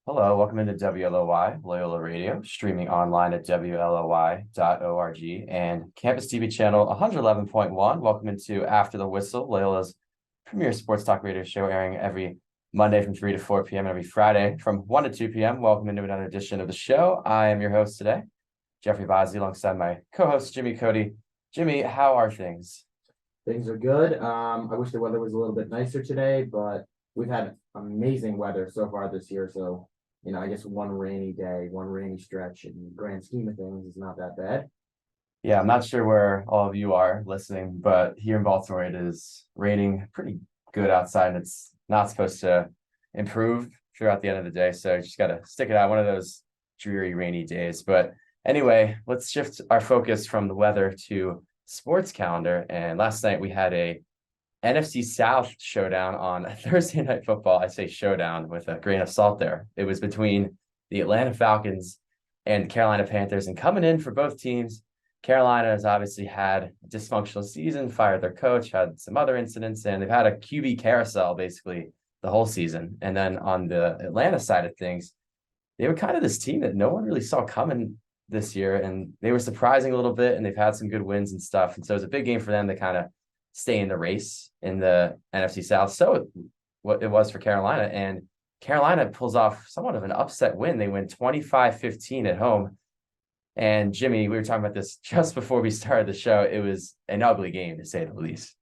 Hello, welcome into WLOY, Loyola Radio, streaming online at WLOY.org and Campus TV channel 111.1. Welcome into After the Whistle, Loyola's premier sports talk radio show, airing every Monday from 3 to 4 p.m. and every Friday from 1 to 2 p.m. Welcome into another edition of the show. I am your host today, Jeffrey Bosley, alongside my co-host, Jimmy Cody. Jimmy, how are things? Things are good. I wish the weather was a little bit nicer today, but we've had amazing weather so far this year. So, I guess one rainy day, one rainy stretch in the grand scheme of things is not that bad. Yeah, I'm not sure where all of you are listening, but here in Baltimore, it is raining pretty good outside, and it's not supposed to improve throughout the end of the day. So you just got to stick it out, one of those dreary, rainy days. But anyway, let's shift our focus from the weather to sports calendar. And last night we had a NFC South showdown on Thursday Night Football. I say showdown with a grain of salt there. It was between the Atlanta Falcons and Carolina Panthers, and coming in for both teams, Carolina has obviously had a dysfunctional season, fired their coach, had some other incidents, and they've had a QB carousel basically the whole season. And then on the Atlanta side of things, they were kind of this team that no one really saw coming this year, and they were surprising a little bit, and they've had some good wins and stuff. And so it's a big game for them to kind of stay in the race in the NFC South. So what it was for Carolina, and Carolina pulls off somewhat of an upset win. They win 25-15 at home. And Jimmy, we were talking about this just before we started the show. It was an ugly game, to say the least.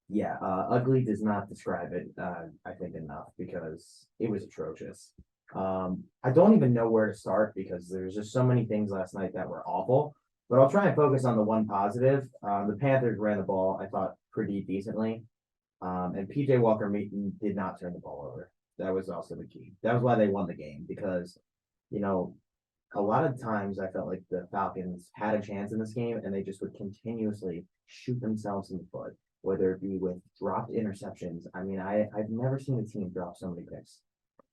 Yeah, ugly does not describe it, I think, enough because it was atrocious. I don't even know where to start because there's just so many things last night that were awful. But I'll try and focus on the one positive. The Panthers ran the ball, I thought, pretty decently. And PJ Walker did not turn the ball over. That was also the key. That was why they won the game because, a lot of times I felt like the Falcons had a chance in this game and they just would continuously shoot themselves in the foot, whether it be with dropped interceptions. I mean, I've never seen a team drop so many picks.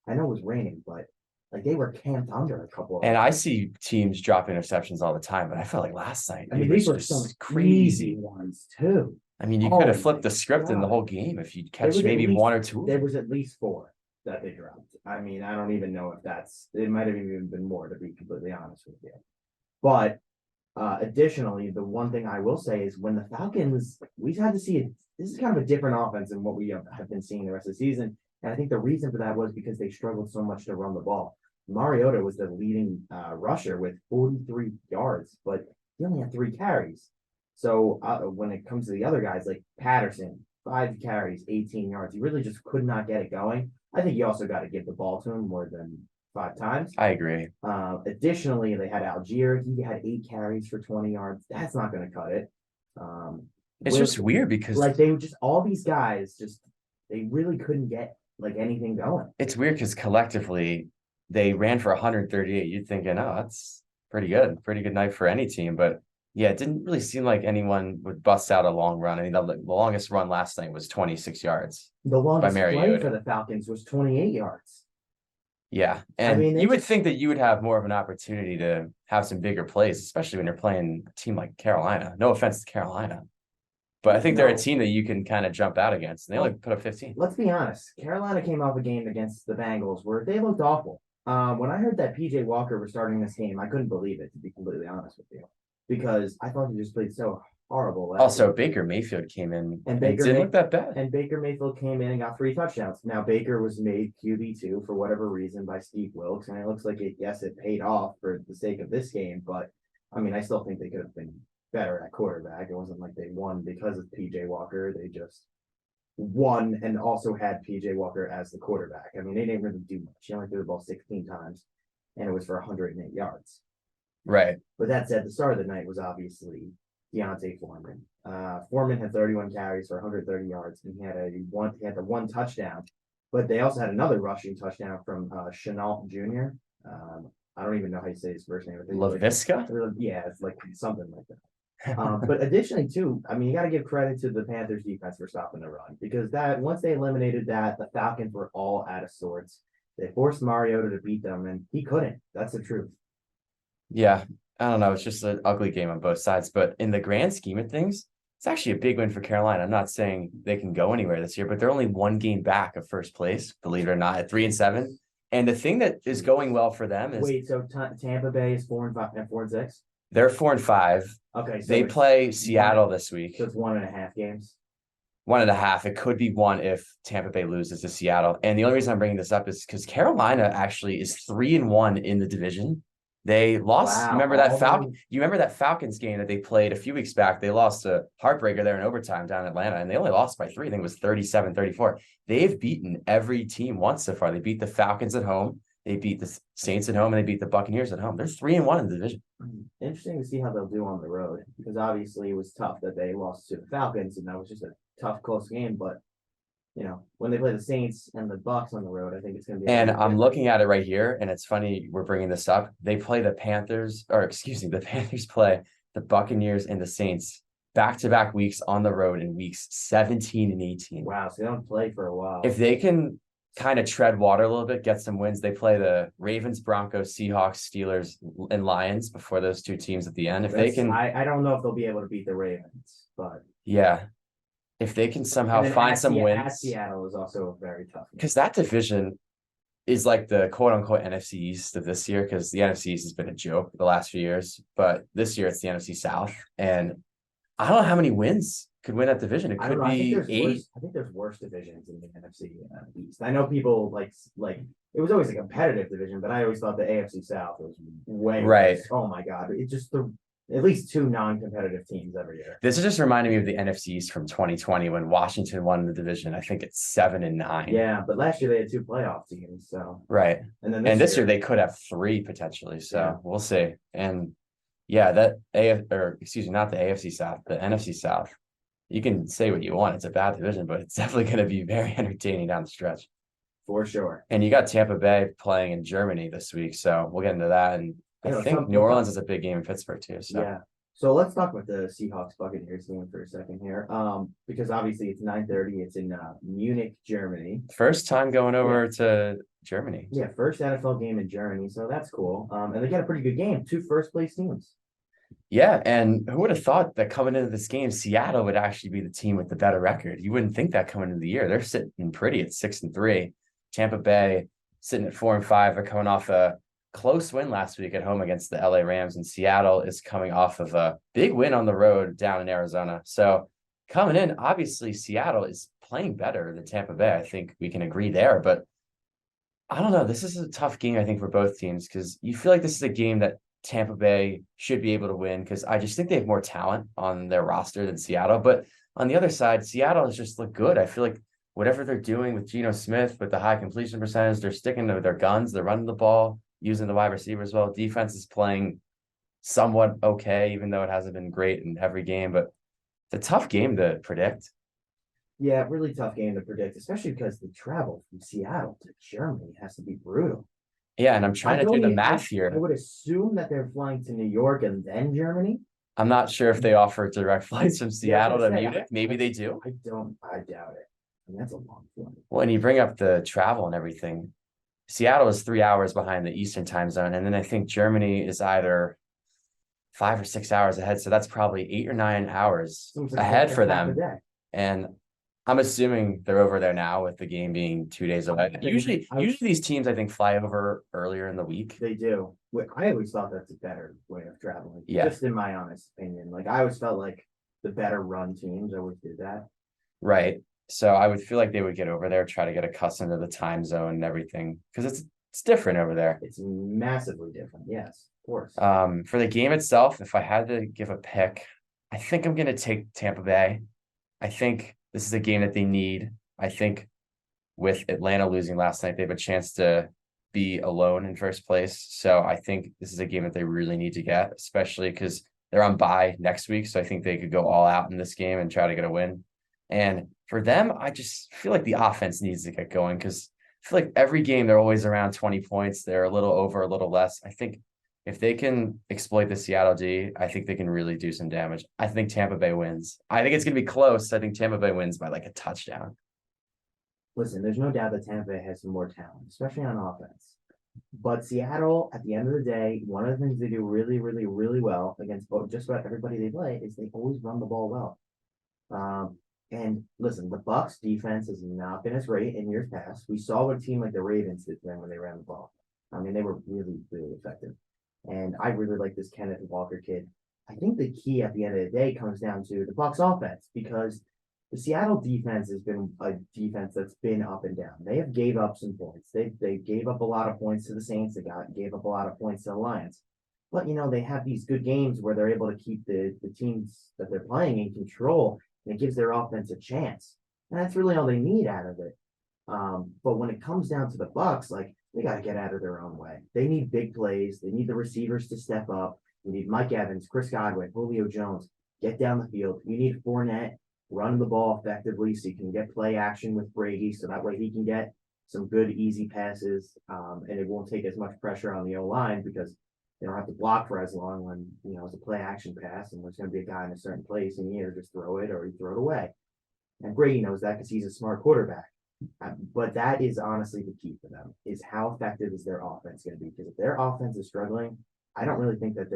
I know it was raining, but like they were camped under a couple of And them. I see teams drop interceptions all the time, but I felt like last night I mean, it was these were just some crazy ones too. I mean, you Oh could have flipped my the script in the God. whole game if you'd There catch was at maybe least- one or two. There was at least four that they dropped. I mean, I don't even know if it might have even been more, to be completely honest with you. But additionally, the one thing I will say is when the Falcons, we've had to see it. This is kind of a different offense than what we have been seeing the rest of the season. And I think the reason for that was because they struggled so much to run the ball. Mariota was the leading rusher with 43 yards, but he only had 3 carries. So when it comes to the other guys like Patterson, 5 carries, 18 yards, he really just could not get it going. I think you also got to give the ball to him more than 5 times. I agree. Additionally, they had Algier. He had 8 carries for 20 yards. That's not going to cut it. It's just weird because like they just all these guys they really couldn't get like anything going. it's weird because collectively they ran for 138. You'd thinking, oh, that's pretty good night for any team. But yeah, it didn't really seem like anyone would bust out a long run. I mean, the longest run last night was 26 yards. The longest play Mariota for the Falcons was 28 yards. Yeah. And mean, you would think that you would have more of an opportunity to have some bigger plays, especially when you're playing a team like Carolina. No offense to Carolina. But I think they're a No. team that you can kind of jump out against. And they only put up 15. Let's be honest. Carolina came off a game against the Bengals where they looked awful. When I heard that PJ Walker was starting this game, I couldn't believe it, to be completely honest with you, because I thought he just played so horrible. Also, Baker Mayfield came in and didn't look that bad. And Baker Mayfield came in and got 3 touchdowns. Now, Baker was made QB2 for whatever reason by Steve Wilks, and it looks like it paid off for the sake of this game. But, I mean, I still think they could have been better at quarterback. It wasn't like they won because of PJ Walker. They just won and also had PJ Walker as the quarterback. I mean, they didn't really do much. He only threw the ball 16 times, and it was for 108 yards. Right. But that said, the star of the night was obviously D'Onta Foreman. Foreman had 31 carries for 130 yards, and he had the one touchdown. But they also had another rushing touchdown from Chenault Jr. I don't even know how you say his first name. Laviska? Yeah, it's like something like that. But additionally, too, I mean, you got to give credit to the Panthers defense for stopping the run, because that once they eliminated that, the Falcons were all out of sorts. They forced Mariota to beat them, and he couldn't. That's the truth. Yeah. I don't know. It's just an ugly game on both sides. But in the grand scheme of things, it's actually a big win for Carolina. I'm not saying they can go anywhere this year, but they're only 1 game back of first place, believe it or not, at 3-7. And the thing that is going well for them is Wait, so Tampa Bay is 4-5 and 4-6? they're 4-5. Okay, so They it's play Seattle this week. so it's 1.5 games. 1.5. It could be one if Tampa Bay loses to Seattle. And the only reason I'm bringing this up is because Carolina actually is 3-1 in the division. They lost. Wow, You remember that Auburn- You remember that Falcons game that they played a few weeks back? They lost a heartbreaker there in overtime down in Atlanta, and they only lost by 3. I think it was 37-34. They've beaten every team once so far. They beat the Falcons at home. They beat the Saints at home, and they beat the Buccaneers at home. They're 3-1 in the division. Interesting to see how they'll do on the road, because obviously it was tough that they lost to the Falcons, and that was just a tough, close game. But when they play the Saints and the Bucks on the road, I think it's going to be. And I'm looking at it right here, and it's funny we're bringing this up. They play the Panthers, or excuse me, the Panthers play the Buccaneers and the Saints back-to-back weeks on the road in weeks 17 and 18. Wow, so they don't play for a while. If they can kind of tread water a little bit, get some wins, they play the Ravens, Broncos, Seahawks, Steelers, and Lions before those two teams at the end. If they can, I don't know if they'll be able to beat the Ravens, but yeah, if they can somehow and then find at some At wins, Seattle is also very tough game. because that division is like the quote unquote NFC East of this year, because the NFC East has been a joke the last few years, but this year it's the NFC South. And I don't know how many wins could win that division. It I could don't know. be 8. I think there's worse divisions in the NFC East. I know people like it was always a competitive division, but I always thought the AFC South was way Right. worse. Oh my God, it's just at least 2 non-competitive teams every year. This is just reminding me of the NFC East from 2020 when Washington won the division. I think it's 7-9. Yeah, but last year they had 2 playoff teams, so Right. and then This year they could have 3 potentially. So Yeah. we'll see. And yeah, not the AFC South, the NFC South. You can say what you want. It's a bad division, but it's definitely going to be very entertaining down the stretch. for sure. And you got Tampa Bay playing in Germany this week, so we'll get into that. And I think New Orleans is a big game in Pittsburgh too. So Yeah. So let's talk about the Seahawks Buccaneers game for a second here. Because obviously it's 9:30. It's in Munich, Germany. first time going over to Germany. Yeah, first NFL game in Germany, so that's cool. And they got a pretty good game. 2 first-place teams. Yeah, and who would have thought that coming into this game, Seattle would actually be the team with the better record? You wouldn't think that coming into the year. They're sitting pretty at 6-3. Tampa Bay sitting at 4-5. They're coming off a close win last week at home against the LA Rams, and Seattle is coming off of a big win on the road down in Arizona. So coming in, obviously Seattle is playing better than Tampa Bay. I think we can agree there, but I don't know. This is a tough game, I think, for both teams, because you feel like this is a game that Tampa Bay should be able to win, because I just think they have more talent on their roster than Seattle. But on the other side, Seattle has just looked good. I feel like whatever they're doing with Geno Smith, with the high completion percentage, they're sticking to their guns. They're running the ball, using the wide receivers well. Defense is playing somewhat okay, even though it hasn't been great in every game. But it's a tough game to predict. Yeah, really tough game to predict, especially because the travel from Seattle to Germany has to be brutal. Yeah, and I'm trying to do the math I here. would assume that they're flying to New York and then Germany. I'm not sure if they offer direct flights from Seattle to say, Munich. Maybe they do. I doubt it. And that's a long flight. Well, and you bring up the travel and everything. Seattle is 3 hours behind the Eastern time zone. And then I think Germany is either 5 or 6 hours ahead. So that's probably 8 or 9 hours Seems like ahead for half a them. day. And I'm assuming they're over there now with the game being 2 days away. Usually these teams, I think, fly over earlier in the week. They do. I always thought that's a better way of traveling. Yeah. Just in my honest opinion. Like I always felt like the better run teams always did that. Right. So I would feel like they would get over there, try to get accustomed to the time zone and everything, because it's different over there. It's massively different. Yes, of course. For the game itself, if I had to give a pick, I think I'm going to take Tampa Bay. I think this is a game that they need. I think with Atlanta losing last night, they have a chance to be alone in first place. So I think this is a game that they really need to get, especially because they're on bye next week. So I think they could go all out in this game and try to get a win. And for them, I just feel like the offense needs to get going, because I feel like every game they're always around 20 points. They're a little over, a little less. I think if they can exploit the Seattle D, I think they can really do some damage. I think Tampa Bay wins. I think it's going to be close. I think Tampa Bay wins by like a touchdown. Listen, there's no doubt that Tampa Bay has some more talent, especially on offense. But Seattle, at the end of the day, one of the things they do really, really, really well against just about everybody they play is they always run the ball well. And listen, the Bucks defense has not been as great in years past. We saw what a team like the Ravens did to them when they ran the ball. I mean, they were really, really effective. And I really like this Kenneth Walker kid. I think the key at the end of the day comes down to the Bucks offense because the Seattle defense has been a defense that's been up and down. They have gave up some points. They gave up a lot of points to the Saints. They gave up a lot of points to the Lions. But they have these good games where they're able to keep the teams that they're playing in control, and it gives their offense a chance. And that's really all they need out of it. But when it comes down to the Bucks, like they got to get out of their own way. They need big plays. They need the receivers to step up. You need Mike Evans, Chris Godwin, Julio Jones, get down the field. You need Fournette, run the ball effectively so you can get play action with Brady, so that way he can get some good, easy passes, and it won't take as much pressure on the O-line because they don't have to block for as long when, it's a play action pass and there's going to be a guy in a certain place and you either just throw it or you throw it away. And Brady knows that because he's a smart quarterback. But that is honestly the key for them is how effective is their offense going to be? Because if their offense is struggling, I don't really think that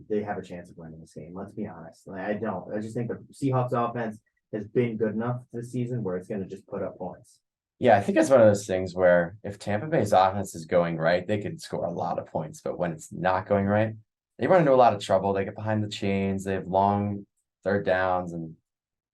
they have a chance of winning this game. Let's be honest. I don't. I just think the Seahawks offense has been good enough this season where it's going to just put up points. Yeah, I think it's one of those things where if Tampa Bay's offense is going right, they could score a lot of points. But when it's not going right, they run into a lot of trouble. They get behind the chains. They have long third downs. And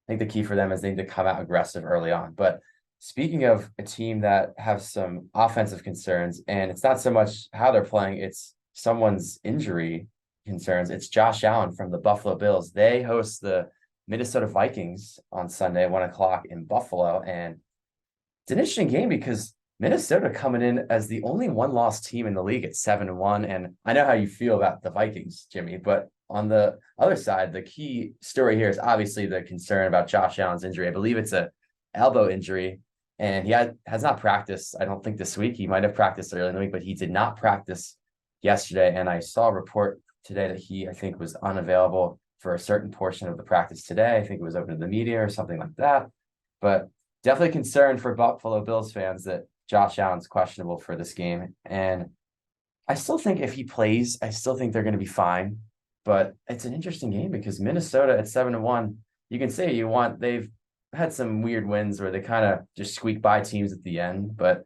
I think the key for them is they need to come out aggressive early on. But speaking of a team that have some offensive concerns, and it's not so much how they're playing, it's someone's injury concerns. It's Josh Allen from the Buffalo Bills. They host the Minnesota Vikings on Sunday at 1:00 in Buffalo. And it's an interesting game because Minnesota coming in as the only one-loss team in the league at 7-1. And I know how you feel about the Vikings, Jimmy, but on the other side, the key story here is obviously the concern about Josh Allen's injury. I believe it's a elbow injury, and he has not practiced, I don't think, this week. He might have practiced early in the week, but he did not practice yesterday. And I saw a report today that he, I think, was unavailable for a certain portion of the practice today. I think it was open to the media or something like that. But definitely concerned for Buffalo Bills fans that Josh Allen's questionable for this game. And I still think if he plays, I still think they're going to be fine. But it's an interesting game because Minnesota at 7-1, you can say they've had some weird wins where they kind of just squeak by teams at the end, but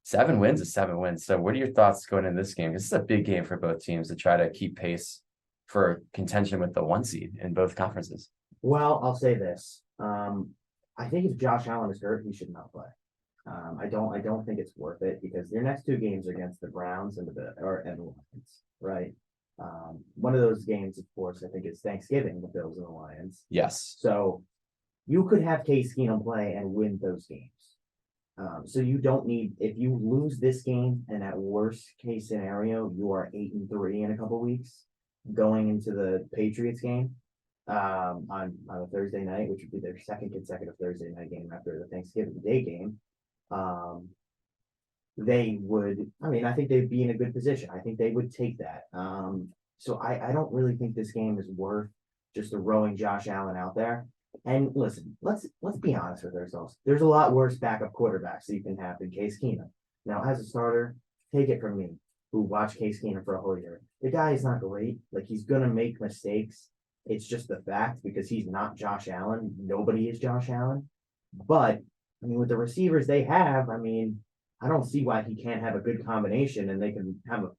7 wins is 7 wins. So what are your thoughts going into this game? This is a big game for both teams to try to keep pace for contention with the 1 seed in both conferences. Well, I'll say this. I think if Josh Allen is hurt, he should not play. I don't think it's worth it because their next 2 games are against the Browns and the Lions, right? One of those games, of course, I think is Thanksgiving, the Bills and the Lions. Yes. So you could have Case Keenum play and win those games. So you don't need, if you lose this game and at worst case scenario, you are 8-3 in a couple weeks going into the Patriots game on a Thursday night, which would be their second consecutive Thursday night game after the Thanksgiving Day game. They would, I think they'd be in a good position. I think they would take that. So I don't really think this game is worth just throwing Josh Allen out there. And listen, let's be honest with ourselves. There's a lot worse backup quarterbacks that you can have than Case Keenum. Now, as a starter, take it from me, who watched Case Keenum for a whole year. The guy is not great. Like, he's gonna make mistakes. It's just the fact because he's not Josh Allen. Nobody is Josh Allen. But with the receivers they have, I don't see why he can't have a good combination and they can have a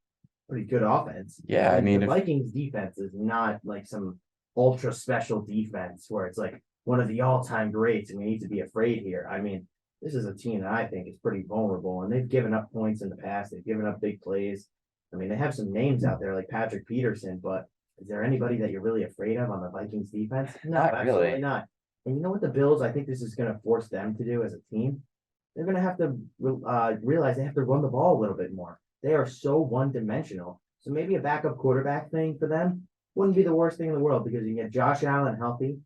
pretty good offense. Yeah, the Vikings defense is not like some ultra special defense where it's like one of the all-time greats and we need to be afraid here. This is a team that I think is pretty vulnerable and they've given up points in the past. They've given up big plays. They have some names out there like Patrick Peterson, but is there anybody that you're really afraid of on the Vikings defense? No, absolutely really. Not. And you know what the Bills, I think this is going to force them to do as a team. They're going to have to realize they have to run the ball a little bit more. They are so one-dimensional. So maybe a backup quarterback thing for them wouldn't be the worst thing in the world because you can get Josh Allen healthy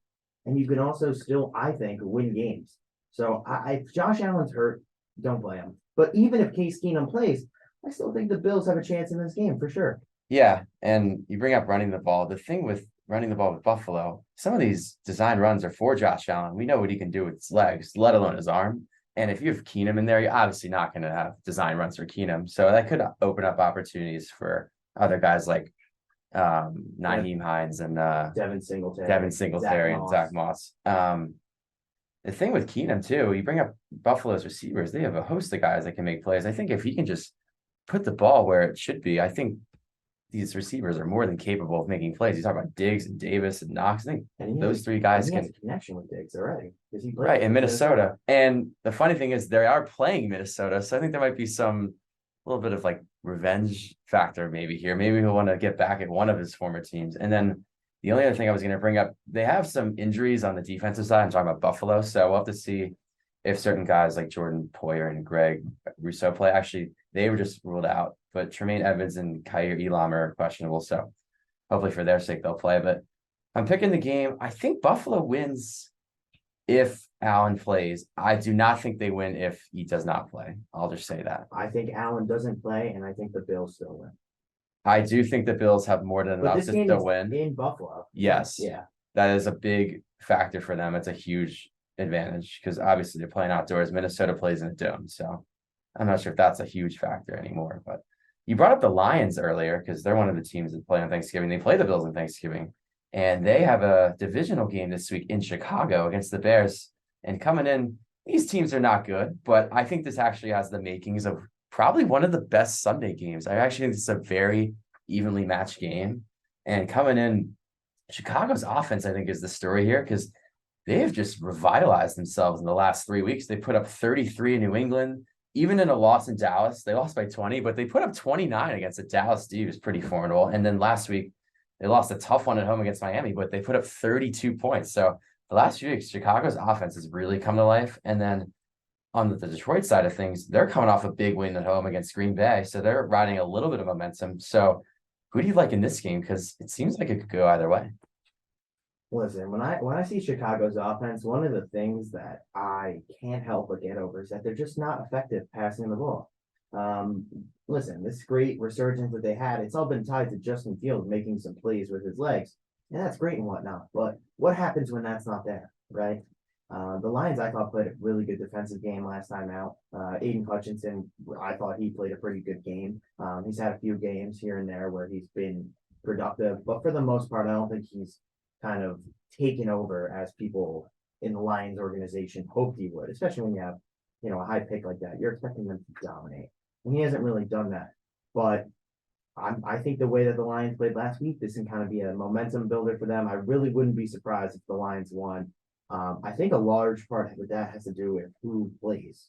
and you can also still, I think, win games. So if Josh Allen's hurt, don't play him. But even if Case Keenum plays, I still think the Bills have a chance in this game for sure. Yeah, and you bring up running the ball. The thing with running the ball with Buffalo, some of these design runs are for Josh Allen. We know what he can do with his legs, let alone his arm. And if you have Keenum in there, you're obviously not going to have design runs for Keenum. So that could open up opportunities for other guys like Naheem Hines and Devin Singletary. Devin Singletary and Zach Moss. The thing with Keenum too, you bring up Buffalo's receivers, they have a host of guys that can make plays. I think if he can just put the ball where it should be, I think these receivers are more than capable of making plays. You talk about Diggs and Davis and Knox. I think those three guys has can a connection with Diggs already because he right in Minnesota. And the funny thing is they are playing Minnesota, so I think there might be some little bit of like revenge factor maybe here. Maybe he'll want to get back at one of his former teams. And then the only other thing I was going to bring up, they have some injuries on the defensive side. I'm talking about Buffalo, so we'll have to see if certain guys like Jordan Poyer and Greg Rousseau play. Actually, they were just ruled out, but Tremaine Evans and Kaiir Elam are questionable, so hopefully for their sake they'll play. But I'm picking the game. I think Buffalo wins if Allen plays. I do not think they win if he does not play. I'll just say that. I think Allen doesn't play, and I think the Bills still win. I do think the Bills have more than enough to still win. In Buffalo. Yes. Yeah. That is a big factor for them. It's a huge advantage because obviously they're playing outdoors. Minnesota plays in a dome. So I'm not sure if that's a huge factor anymore. But you brought up the Lions earlier because they're one of the teams that play on Thanksgiving. They play the Bills on Thanksgiving. And they have a divisional game this week in Chicago against the Bears. And coming in, these teams are not good. But I think this actually has the makings of probably one of the best Sunday games. I actually think this is a very evenly matched game. And coming in, Chicago's offense, I think, is the story here because they have just revitalized themselves in the last 3 weeks. They put up 33 in New England, even in a loss in Dallas. They lost by 20, but they put up 29 against the Dallas D, who's pretty formidable. And then last week, they lost a tough one at home against Miami, but they put up 32 points. So the last few weeks, Chicago's offense has really come to life. And then on the Detroit side of things, they're coming off a big win at home against Green Bay. So they're riding a little bit of momentum. So who do you like in this game? Because it seems like it could go either way. Listen, when I see Chicago's offense, one of the things that I can't help but get over is that they're just not effective passing the ball. Listen, this great resurgence that they had, it's all been tied to Justin Fields making some plays with his legs. And that's great and whatnot. But what happens when that's not there, right? The Lions, I thought, played a really good defensive game last time out. Aiden Hutchinson, I thought he played a pretty good game. He's had a few games here and there where he's been productive, but for the most part, I don't think he's kind of taken over as people in the Lions organization hoped he would, especially when you have, a high pick like that. You're expecting them to dominate. And he hasn't really done that. But I think the way that the Lions played last week, this can kind of be a momentum builder for them. I really wouldn't be surprised if the Lions won. I think a large part of that has to do with who plays.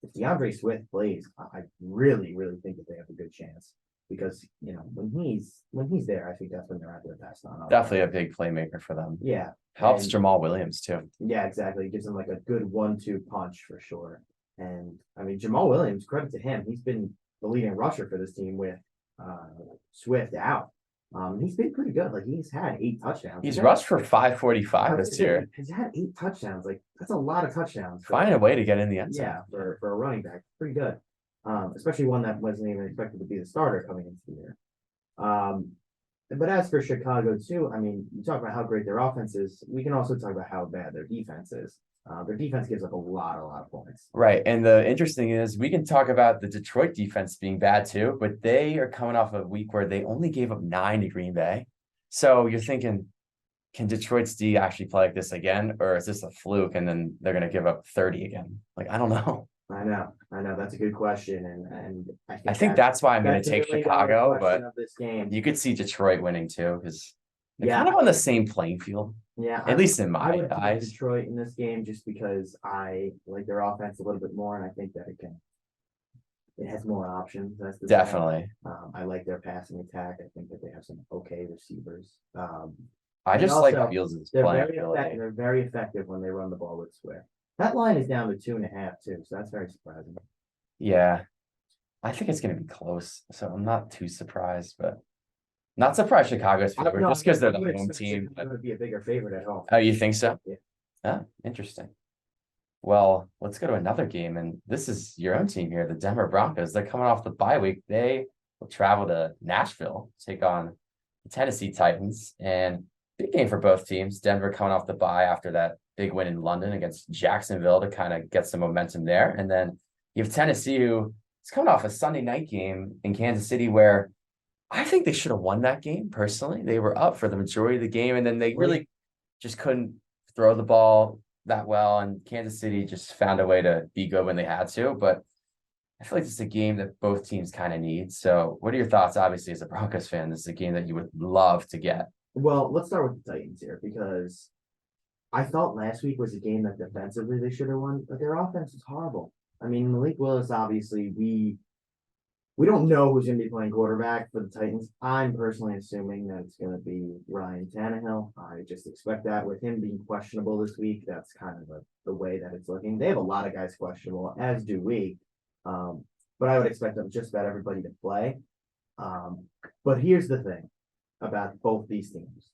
If DeAndre Swift plays, I really, really think that they have a good chance because when he's there, I think that's when they're at their best. Definitely a big playmaker for them. Yeah, helps Jamal Williams too. Yeah, exactly. It gives them like a good 1-2 punch for sure. And I mean, Jamal Williams, credit to him, he's been the leading rusher for this team with Swift out. He's been pretty good. Like he's had 8 touchdowns. He's rushed for 545 this year. He's had 8 touchdowns. Like that's a lot of touchdowns. Find a way to get in the end zone. Yeah, for a running back, pretty good. Especially one that wasn't even expected to be the starter coming into the year. But as for Chicago too, I mean, you talk about how great their offense is. We can also talk about how bad their defense is. Their defense gives up a lot of points. Right. And the interesting is we can talk about the Detroit defense being bad too, but they are coming off a week where they only gave up 9 to Green Bay. So you're thinking, can Detroit's D actually play like this again? Or is this a fluke and then they're going to give up 30 again? Like, I don't know. I know. That's a good question. And I think that's why I'm going to take Chicago, but this game. You could see Detroit winning too, because they're kind of on the same playing field. Yeah, at least in my eyes. Detroit in this game just because I like their offense a little bit more, and I think that it has more options. Definitely. I like their passing attack. I think that they have some okay receivers. I just like Fields' playing ability. They're very effective when they run the ball with Swift. That line is down to 2.5 too, so that's very surprising. Yeah, I think it's going to be close, so I'm not too surprised, but. Not surprised Chicago's favorite, just because they're the home team. But would be a bigger favorite at home. Oh, you think so? Yeah. Yeah, interesting. Well, let's go to another game, and this is your own team here, the Denver Broncos. They're coming off the bye week. They will travel to Nashville, take on the Tennessee Titans, and big game for both teams. Denver coming off the bye after that big win in London against Jacksonville to kind of get some momentum there. And then you have Tennessee, who is coming off a Sunday night game in Kansas City where I think they should have won that game personally. They were up for the majority of the game, and then they really just couldn't throw the ball that well. And Kansas City just found a way to be good when they had to. But I feel like this is a game that both teams kind of need. So, what are your thoughts? Obviously, as a Broncos fan, this is a game that you would love to get. Well, let's start with the Titans here because I thought last week was a game that defensively they should have won, but their offense is horrible. I mean, Malik Willis, obviously, we don't know who's going to be playing quarterback for the Titans. I'm personally assuming that it's going to be Ryan Tannehill. I just expect that with him being questionable this week. That's kind of the way that it's looking. They have a lot of guys questionable, as do we. But I would expect them just about everybody to play. But here's the thing about both these teams.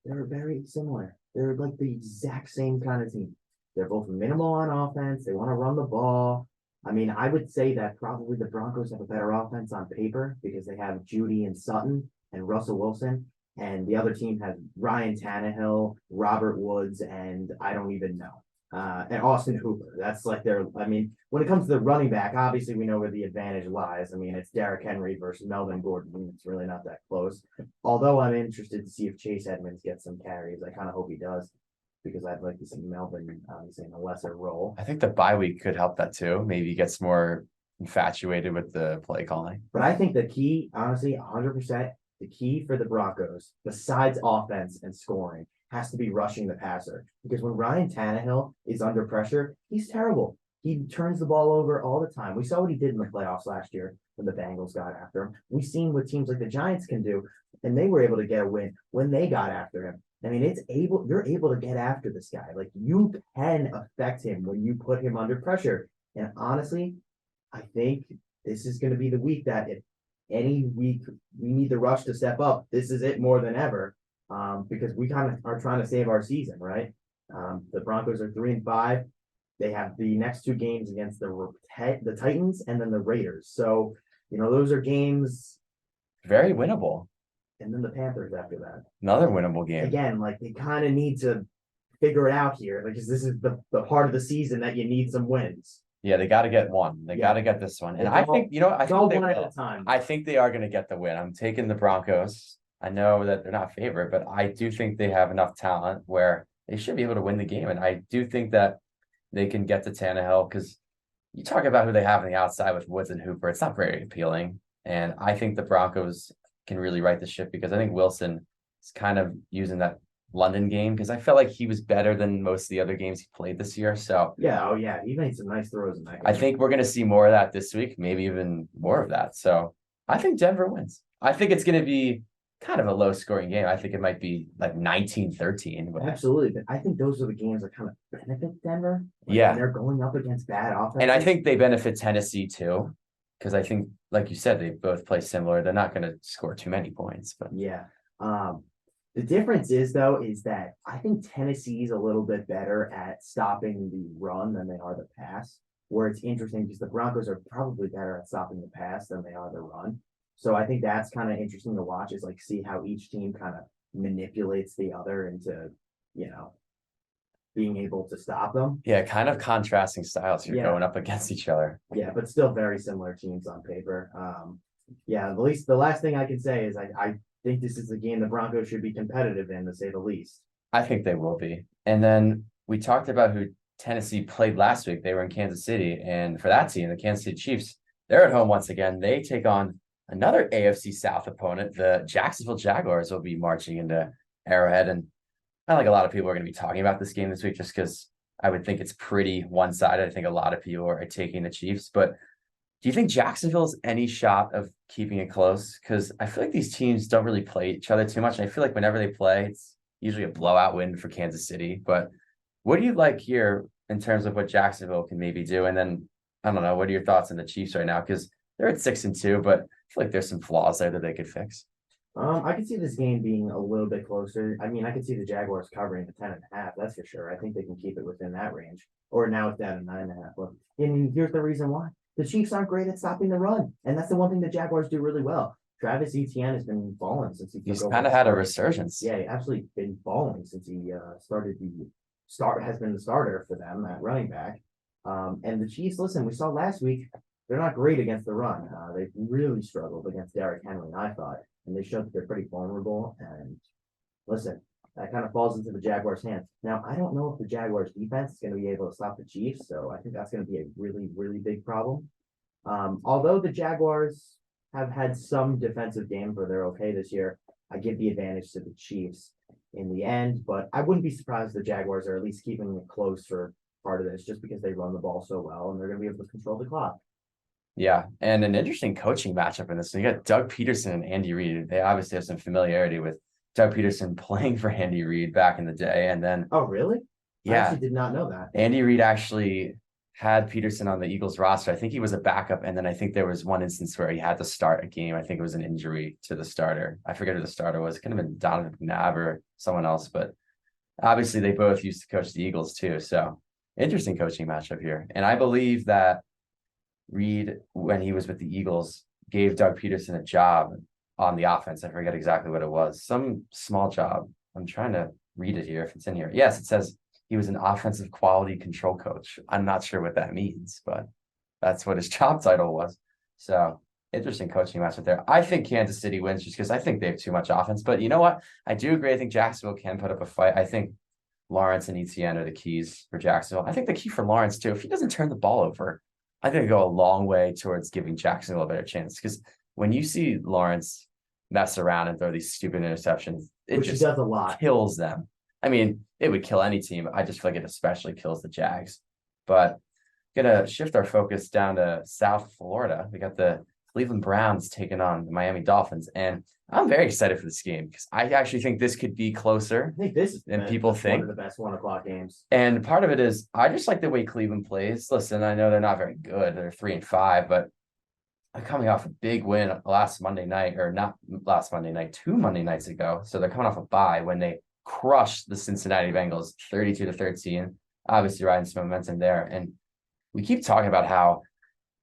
They're very similar. They're like the exact same kind of team. They're both minimal on offense. They want to run the ball. I mean, I would say that probably the Broncos have a better offense on paper because they have Judy and Sutton and Russell Wilson. And the other team has Ryan Tannehill, Robert Woods, and I don't even know. And Austin Hooper. That's like I mean, when it comes to the running back, obviously we know where the advantage lies. I mean, it's Derrick Henry versus Melvin Gordon. It's really not that close. Although I'm interested to see if Chase Edmonds gets some carries. I kind of hope he does because I'd like to see Melvin obviously in a lesser role. I think the bye week could help that too. Maybe he gets more infatuated with the play calling. But I think the key, honestly, 100%, the key for the Broncos, besides offense and scoring, has to be rushing the passer. Because when Ryan Tannehill is under pressure, he's terrible. He turns the ball over all the time. We saw what he did in the playoffs last year when the Bengals got after him. We've seen what teams like the Giants can do, and they were able to get a win when they got after him. I mean, you're able to get after this guy. Like you can affect him when you put him under pressure. And honestly, I think this is going to be the week that if any week we need the rush to step up, this is it more than ever. Because we kind of are trying to save our season, right? The Broncos are 3-5. They have the next two games against the Titans and then the Raiders. So, those are games. Very winnable. And then the Panthers after that. Another winnable game. Again, like they kind of need to figure it out here because this is the part of the season that you need some wins. Yeah, they got to get one. They got to get this one. And I think, I think they one at will. a time. I think they are going to get the win. I'm taking the Broncos. I know that they're not favorite, but I do think they have enough talent where they should be able to win the game. And I do think that they can get to Tannehill because you talk about who they have on the outside with Woods and Hooper. It's not very appealing. And I think the Broncos can really right the ship because I think Wilson is kind of using that London game because I felt like he was better than most of the other games he played this year. So yeah, he made some nice throws in that game. I think we're going to see more of that this week, maybe even more of that. So I think Denver wins. I think it's going to be kind of a low scoring game. I think it might be like 19-13. Absolutely. But I think those are the games that kind of benefit Denver. Yeah. They're going up against bad offense. And I think they benefit Tennessee too. Because I think, like you said, they both play similar. They're not going to score too many points. But yeah. The difference is that I think Tennessee's a little bit better at stopping the run than they are the pass. Where it's interesting because the Broncos are probably better at stopping the pass than they are the run. So I think that's kind of interesting to watch is like see how each team kind of manipulates the other into, being able to stop them. Yeah, kind of contrasting styles here going up against each other. Yeah, but still very similar teams on paper. At least the last thing I can say is I think this is a game the Broncos should be competitive in, to say the least. I think they will be. And then we talked about who Tennessee played last week. They were in Kansas City. And for that team, the Kansas City Chiefs, they're at home once again. They take on another AFC South opponent. The Jacksonville Jaguars will be marching into Arrowhead. And I think a lot of people are going to be talking about this game this week just because I would think it's pretty one-sided. I think a lot of people are taking the Chiefs. But do you think Jacksonville's any shot of keeping it close? Because I feel like these teams don't really play each other too much. And I feel like whenever they play, it's usually a blowout win for Kansas City. But what do you like here in terms of what Jacksonville can maybe do? And then, I don't know, what are your thoughts on the Chiefs right now? Because they're at 6-2, but I feel like there's some flaws there that they could fix. I could see this game being a little bit closer. I mean, I could see the Jaguars covering the 10.5. That's for sure. I think they can keep it within that range. Or now it's down to 9.5. And here's the reason why. The Chiefs aren't great at stopping the run. And that's the one thing the Jaguars do really well. Travis Etienne has been balling since he's kind of had a resurgence. Yeah, absolutely been balling since he has been the starter for them at running back. And the Chiefs, listen, we saw last week, they're not great against the run. They've really struggled against Derrick Henry, I thought. and they showed that they're pretty vulnerable. And listen, that kind of falls into the Jaguars' hands. Now, I don't know if the Jaguars' defense is going to be able to stop the Chiefs, so I think that's going to be a really, really big problem. Although the Jaguars have had some defensive games where they're okay this year, I give the advantage to the Chiefs in the end, but I wouldn't be surprised if the Jaguars are at least keeping it close for part of this, just because they run the ball so well and they're going to be able to control the clock. Yeah, and an interesting coaching matchup in this. So you got Doug Peterson and Andy Reid. They obviously have some familiarity with Doug Peterson playing for Andy Reid back in the day. And then, Oh, really? I yeah, actually did not know that. Andy Reid actually had Peterson on the Eagles roster. I think he was a backup. And then I think there was one instance where he had to start a game. I think it was an injury to the starter. I forget who the starter was. It could have been Donovan McNabb or someone else. But obviously, they both used to coach the Eagles too. So interesting coaching matchup here. And I believe that Reid, when he was with the Eagles, gave Doug Peterson a job on the offense. I forget exactly what it was. Some small job. I'm trying to read it here if it's in here. Yes, it says he was an offensive quality control coach. I'm not sure what that means, but that's what his job title was. So interesting coaching matchup there. I think Kansas City wins just because I think they have too much offense. But you know what? I do agree. I think Jacksonville can put up a fight. I think Lawrence and Etienne are the keys for Jacksonville. I think the key for Lawrence too, if he doesn't turn the ball over, I think it'll go a long way towards giving Jacksonville a better chance. Because when you see Lawrence mess around and throw these stupid interceptions, it Which he just does a lot. kills them. I mean, it would kill any team. I just feel like it especially kills the Jags. But gonna shift our focus down to South Florida. We got the Cleveland Browns taking on the Miami Dolphins, and I'm very excited for this game because I actually think this could be closer I think this is than people think. one of the best 1 o'clock games. And part of it is I just like the way Cleveland plays. Listen, I know they're not very good. They're 3-5, but coming off a big win last Monday night, or not last Monday night, 2 Monday nights ago. So they're coming off a bye when they crushed the Cincinnati Bengals 32-13. Obviously riding some momentum there. And we keep talking about how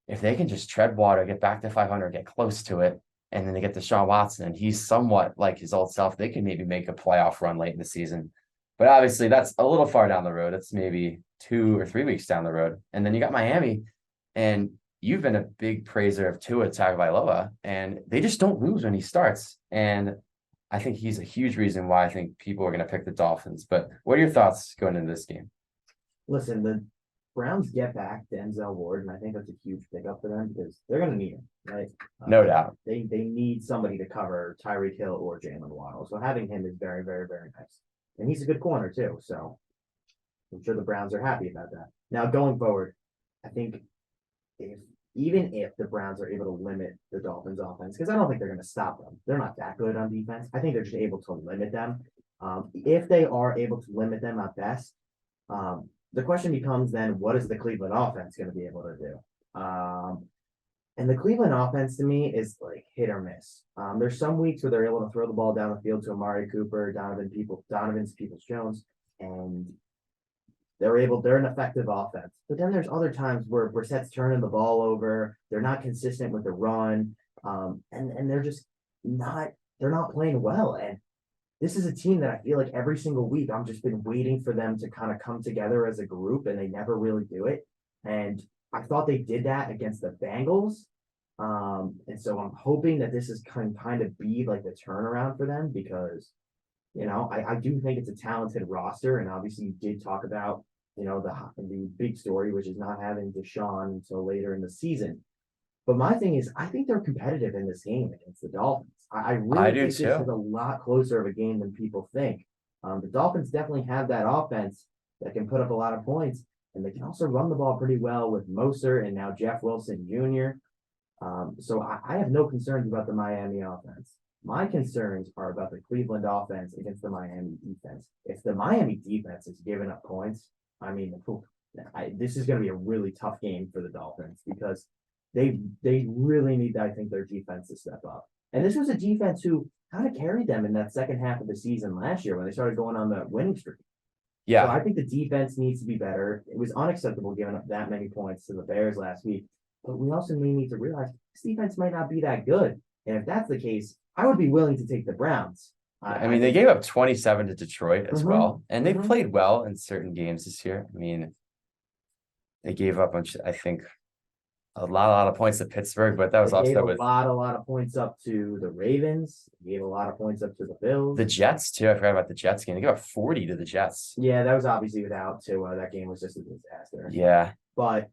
if they can just tread water, get back to 500, get close to it, and then they get Deshaun Watson, and he's somewhat like his old self, they can maybe make a playoff run late in the season. But obviously, that's a little far down the road. It's maybe 2 or 3 weeks down the road. And then you got Miami, and you've been a big praiser of Tua Tagovailoa, and they just don't lose when he starts. And I think he's a huge reason why I think people are going to pick the Dolphins. But what are your thoughts going into this game? Listen, the Browns get back Denzel Ward, and I think that's a huge pickup for them because they're going to need him, right? No doubt. They need somebody to cover Tyreek Hill or Jalen Waddle. So having him is very, very, very nice. And he's a good corner too. So I'm sure the Browns are happy about that. Now going forward, I think even if the Browns are able to limit the Dolphins offense, because I don't think they're going to stop them. They're not that good on defense. I think they're just able to limit them. If they are able to limit them at best, the question becomes then, what is the Cleveland offense going to be able to do? And the Cleveland offense to me is like hit or miss. There's some weeks where they're able to throw the ball down the field to Amari Cooper, Donovan's Peoples-Jones, and they're an effective offense. But then there's other times where Brissett's turning the ball over, they're not consistent with the run, and they're just they're not playing well. And this is a team that I feel like every single week I'm just been waiting for them to kind of come together as a group, and they never really do it. And I thought they did that against the Bengals. And so I'm hoping that this is kind of be like the turnaround for them because, I do think it's a talented roster. And obviously you did talk about, the big story, which is not having Deshaun until later in the season. But my thing is, I think they're competitive in this game against the Dolphins. I really think this is a lot closer of a game than people think. The Dolphins definitely have that offense that can put up a lot of points, and they can also run the ball pretty well with Mostert and now Jeff Wilson Jr. So I have no concerns about the Miami offense. My concerns are about the Cleveland offense against the Miami defense. If the Miami defense is giving up points, I mean, this is going to be a really tough game for the Dolphins because they really need, I think, their defense to step up. And this was a defense who kind of carried them in that second half of the season last year when they started going on the winning streak. Yeah. So I think the defense needs to be better. It was unacceptable giving up that many points to the Bears last week. But we also may need to realize this defense might not be that good. And if that's the case, I would be willing to take the Browns. I mean, they gave up 27 to Detroit as well. And they've played well in certain games this year. I mean, they gave up, I think, a lot of points to Pittsburgh, but that was They gave offset a with lot of points up to the Ravens. They gave a lot of points up to the Bills. the Jets too. I forgot about the Jets game. They got 40 to the Jets. Yeah, that was obviously without Tua. That game was just a disaster. Yeah, But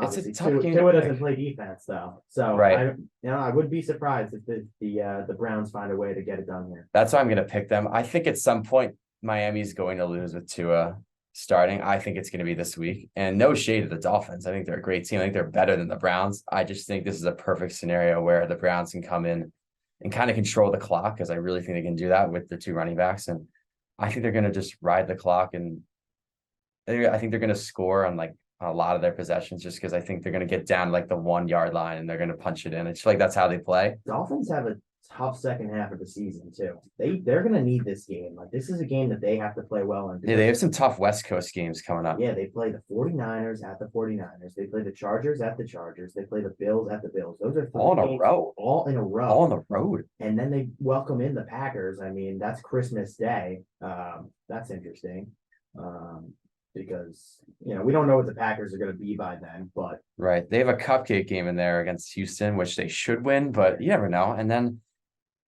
it's a obviously tough game. Tua to doesn't pick. play defense though. So Right. I would be surprised if the Browns find a way to get it done here. That's why I'm gonna pick them. I think at some point Miami's going to lose with Tua starting. I think it's gonna be this week. And no shade to the Dolphins. I think they're a great team. I think they're better than the Browns. I just think this is a perfect scenario where the Browns can come in and kind of control the clock, because I really think they can do that with the two running backs. And I think they're gonna just ride the clock, and I think they're gonna score on like a lot of their possessions, just because I think they're gonna get down like the 1 yard line and they're gonna punch it in. It's like that's how they play. Dolphins have a tough second half of the season too. They're gonna need this game. Like this is a game that they have to play well in. Yeah, they have some tough West Coast games coming up. Yeah, they play the 49ers at the 49ers. They play the Chargers at the Chargers. They play the Bills at the Bills. Those are three All in a games row. all in a row. All on the road. And then they welcome in the Packers. I mean, that's Christmas Day. That's interesting. Because we don't know what the Packers are going to be by then, but Right. They have a cupcake game in there against Houston, which they should win, but you never know. And then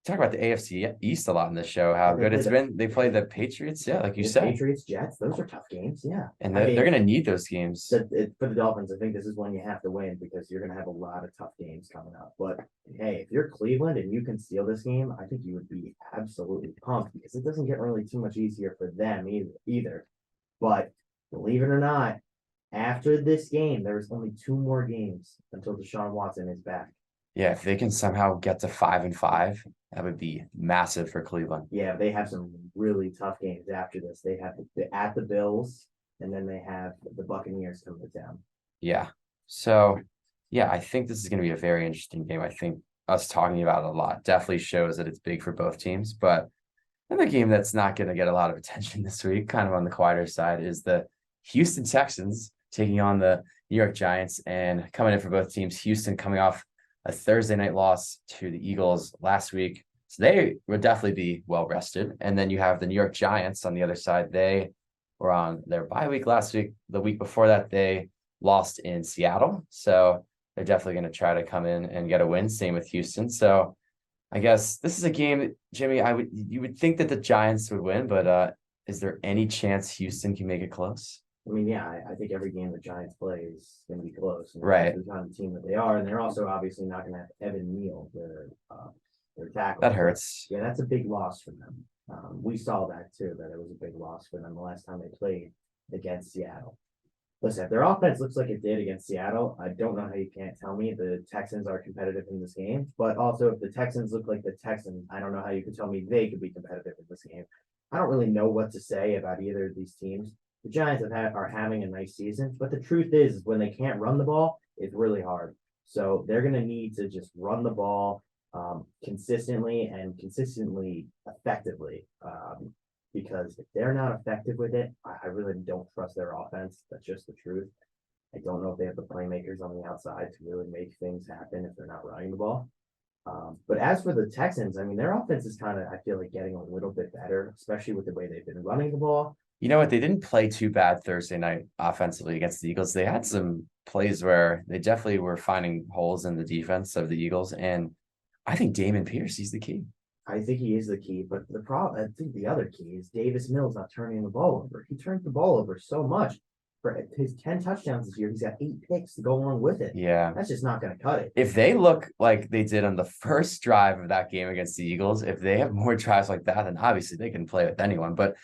talk about the AFC East a lot in this show, how They good play it's been. They play the Patriots, yeah, like you the said. Patriots, Jets, those are tough games. Yeah. And I they're mean, going to need those games. for the Dolphins, I think this is when you have to win because you're going to have a lot of tough games coming up. But hey, if you're Cleveland and you can steal this game, I think you would be absolutely pumped because it doesn't get really too much easier for them either. But believe it or not, after this game, there's only 2 more games until Deshaun Watson is back. Yeah, if they can somehow get to 5-5, that would be massive for Cleveland. Yeah, they have some really tough games after this. They have at the Bills, and then they have the Buccaneers coming to town. Yeah. So, yeah, I think this is going to be a very interesting game. I think us talking about it a lot definitely shows that it's big for both teams. But another game that's not going to get a lot of attention this week, kind of on the quieter side, is the Houston Texans taking on the New York Giants, and coming in for both teams. Houston coming off a Thursday night loss to the Eagles last week. So they would definitely be well rested. And then you have the New York Giants on the other side. They were on their bye week last week. The week before that, they lost in Seattle. So they're definitely going to try to come in and get a win. Same with Houston. So I guess this is a game, Jimmy, you would think that the Giants would win, but is there any chance Houston can make it close? I mean, yeah, I think every game the Giants play is going to be close. Right. The kind of team that they are, and they're also obviously not going to have Evan Neal, their tackle. That hurts. Yeah, that's a big loss for them. We saw that too, that it was a big loss for them the last time they played against Seattle. Listen, if their offense looks like it did against Seattle, I don't know how you can't tell me the Texans are competitive in this game. But also, if the Texans look like the Texans, I don't know how you could tell me they could be competitive in this game. I don't really know what to say about either of these teams. The Giants are having a nice season, but the truth is when they can't run the ball, it's really hard. So they're going to need to just run the ball consistently and consistently effectively. Because if they're not effective with it, I really don't trust their offense. That's just the truth. I don't know if they have the playmakers on the outside to really make things happen if they're not running the ball. But as for the Texans, I mean, their offense is kind of, I feel like, getting a little bit better, especially with the way they've been running the ball. You know what? They didn't play too bad Thursday night offensively against the Eagles. They had some plays where they definitely were finding holes in the defense of the Eagles. And I think Dameon Pierce, he's the key. I think he is the key, but the problem, I think the other key is Davis Mills not turning the ball over. He turns the ball over so much. For his 10 touchdowns this year, he's got 8 picks to go along with it. Yeah. That's just not going to cut it. If they look like they did on the first drive of that game against the Eagles, if they have more drives like that, then obviously they can play with anyone. But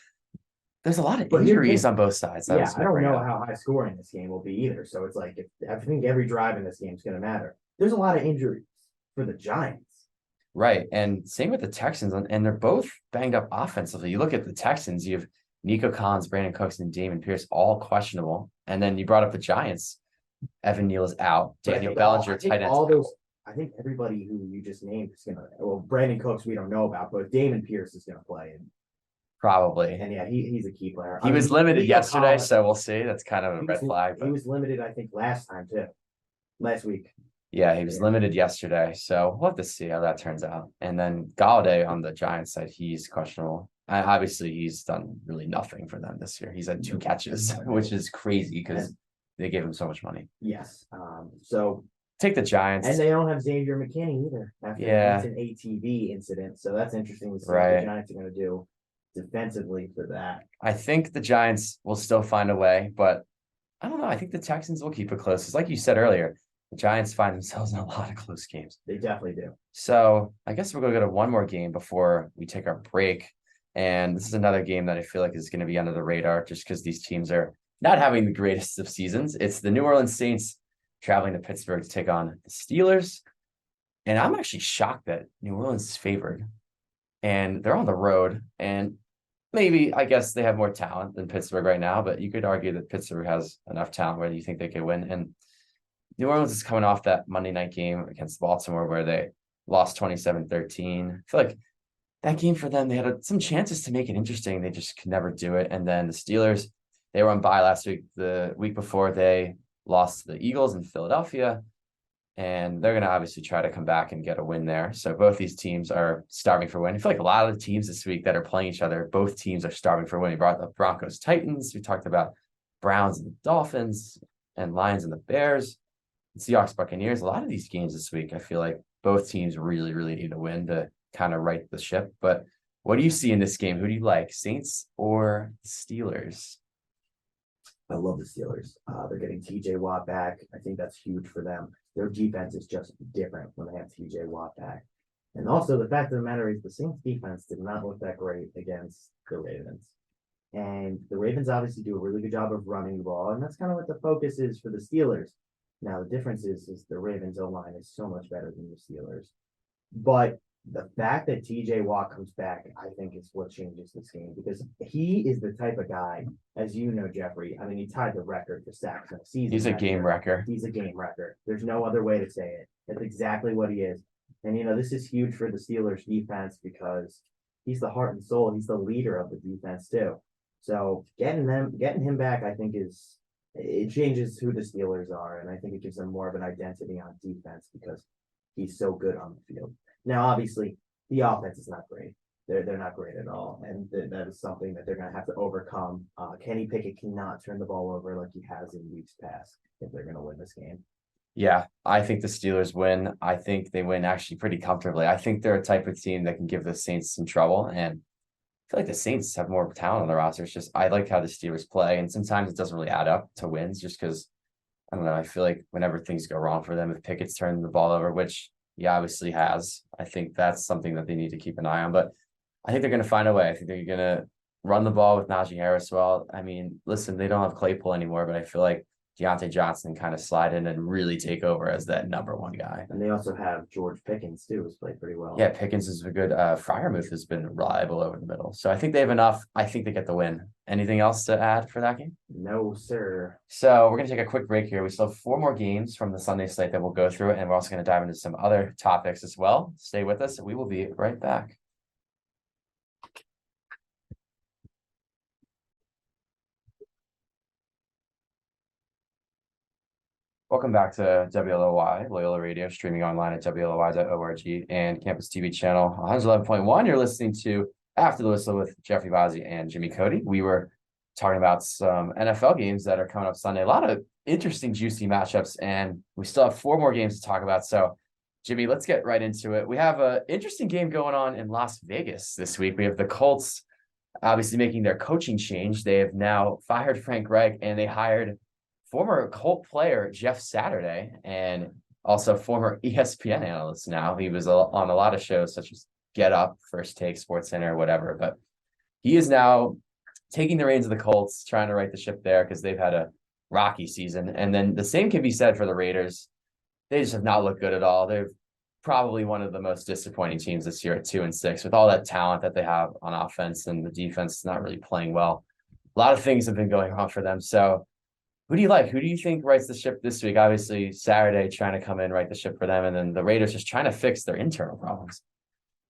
there's a lot of injuries on both sides. Yeah, I don't know how high scoring this game will be either. So it's like, I think every drive in this game is going to matter. There's a lot of injuries for the Giants. Right. And same with the Texans. And they're both banged up offensively. You look at the Texans, you have Nico Collins, Brandon Cooks, and Dameon Pierce, all questionable. And then you brought up the Giants. Evan Neal is out. Daniel Bellinger, tight ends. I think everybody who you just named is going to, well, Brandon Cooks, we don't know about, but Dameon Pierce is going to play. Probably. And yeah, he's a key player. He was limited yesterday, so we'll see. That's kind of a red flag. He was limited, I think, last week. Yeah, he was limited yesterday. So we'll have to see how that turns out. And then Galladay on the Giants side, he's questionable. Obviously, he's done really nothing for them this year. He's had 2 catches, which is crazy because they gave him so much money. Yes. So Take the Giants. and they don't have Xavier McKinney either after Yeah. an ATV incident. So that's interesting to see what Right. the Giants are going to do defensively for that. I think the Giants will still find a way, but I don't know. I think the Texans will keep it close. It's like you said earlier, the Giants find themselves in a lot of close games. They definitely do. So I guess we're going to go to one more game before we take our break. And this is another game that I feel like is going to be under the radar just because these teams are not having the greatest of seasons. It's the New Orleans Saints traveling to Pittsburgh to take on the Steelers. And I'm actually shocked that New Orleans is favored. And they're on the road. And maybe, I guess they have more talent than Pittsburgh right now, but you could argue that Pittsburgh has enough talent where you think they could win. And New Orleans is coming off that Monday night game against Baltimore where they lost 27-13. I feel like that game for them, they had some chances to make it interesting. They just could never do it. And then the Steelers, they were on bye last week. The week before, they lost to the Eagles in Philadelphia. And they're going to obviously try to come back and get a win there. So both these teams are starving for win. I feel like a lot of the teams this week that are playing each other, both teams are starving for win. We brought the Broncos, Titans. We talked about Browns and the Dolphins and Lions and the Bears. Seahawks, Buccaneers. A lot of these games this week, I feel like both teams really, really need a win to kind of right the ship. But what do you see in this game? Who do you like, Saints or Steelers? I love the Steelers. They're getting TJ Watt back. I think that's huge for them. Their defense is just different when they have TJ Watt back. And also the fact of the matter is the Saints defense did not look that great against the Ravens. And the Ravens obviously do a really good job of running the ball. And that's kind of what the focus is for the Steelers. Now, the difference is the Ravens O-line is so much better than the Steelers. But the fact that TJ Watt comes back, I think is what changes this game because he is the type of guy, as you know, Jeffrey. I mean, he tied the record for sacks in a season. He's a game wrecker. He's a game wrecker. There's no other way to say it. That's exactly what he is. And, this is huge for the Steelers defense because he's the heart and soul. He's the leader of the defense, too. So getting him back, I think it changes who the Steelers are. And I think it gives them more of an identity on defense because he's so good on the field. Now, obviously, the offense is not great. They're not great at all. And that is something that they're going to have to overcome. Kenny Pickett cannot turn the ball over like he has in weeks past if they're going to win this game. Yeah, I think the Steelers win. I think they win actually pretty comfortably. I think they're a type of team that can give the Saints some trouble. And I feel like the Saints have more talent on the roster. It's just I like how the Steelers play. And sometimes it doesn't really add up to wins just because, I don't know, I feel like whenever things go wrong for them, if Pickett's turning the ball over, which he obviously has, I think that's something that they need to keep an eye on. But I think they're going to find a way. I think they're going to run the ball with Najee Harris well. I mean, listen, they don't have Claypool anymore, but I feel like Deontay Johnson kind of slide in and really take over as that number one guy. And they also have George Pickens, too, who's played pretty well. Yeah, Pickens is a good Freiermuth has been reliable over the middle. So I think they have enough. I think they get the win. Anything else to add for that game? No, sir. So we're going to take a quick break here. We still have 4 more games from the Sunday slate that we'll go through, and we're also going to dive into some other topics as well. Stay with us. We will be right back. Welcome back to WLOY, Loyola Radio, streaming online at WLOY.org and Campus TV channel 111.1. You're listening to After the Whistle with Jeffrey Bazzi and Jimmy Cody. We were talking about some NFL games that are coming up Sunday. A lot of interesting, juicy matchups, and we still have 4 more games to talk about. So, Jimmy, let's get right into it. We have an interesting game going on in Las Vegas this week. We have the Colts obviously making their coaching change. They have now fired Frank Reich, and they hired former Colt player Jeff Saturday and also former ESPN analyst now. He was on a lot of shows such as Get Up, First Take, SportsCenter, whatever. But he is now taking the reins of the Colts, trying to right the ship there because they've had a rocky season. And then the same can be said for the Raiders. They just have not looked good at all. They're probably one of the most disappointing teams this year at 2-6 with all that talent that they have on offense, and the defense is not really playing well. A lot of things have been going wrong for them. So who do you like? Who do you think rights the ship this week? Obviously, Saturday trying to come in, right the ship for them, and then the Raiders just trying to fix their internal problems.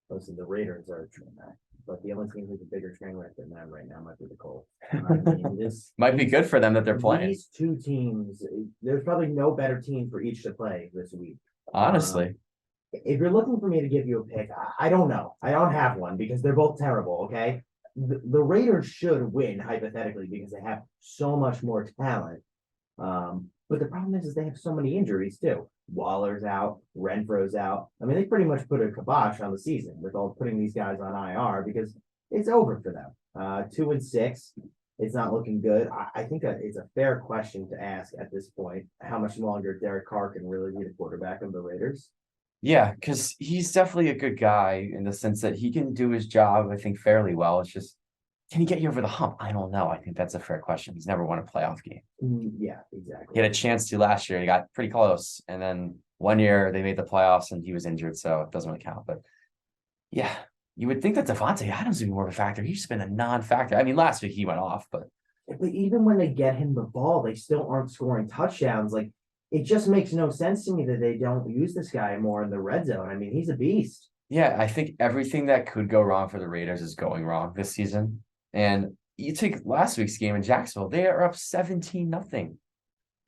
Listen, the Raiders are a train wreck, but the only team who's a bigger train wreck than them right now might be the Colts. I mean, this might be good for them that they're playing. These 2 teams, there's probably no better team for each to play this week. Honestly. If you're looking for me to give you a pick, I don't know. I don't have one because they're both terrible, okay? The Raiders should win, hypothetically, because they have so much more talent. But the problem is they have so many injuries too. Waller's out, Renfro's out. I mean, they pretty much put a kibosh on the season with all putting these guys on IR because it's over for them. 2-6. It's not looking good. I think that it's a fair question to ask at this point. How much longer Derek Carr can really be the quarterback of the Raiders? Yeah, because he's definitely a good guy in the sense that he can do his job, I think, fairly well. It's just, can he get you over the hump? I don't know. I think that's a fair question. He's never won a playoff game. Yeah, exactly. He had a chance to last year. He got pretty close. And then one year they made the playoffs and he was injured, so it doesn't really count. But yeah, you would think that Devontae Adams would be more of a factor. He's just been a non-factor. I mean, last week he went off, but Even when they get him the ball, they still aren't scoring touchdowns. Like it just makes no sense to me that they don't use this guy more in the red zone. I mean, he's a beast. yeah, I think everything that could go wrong for the Raiders is going wrong this season. And you take last week's game in Jacksonville, they are up 17-0.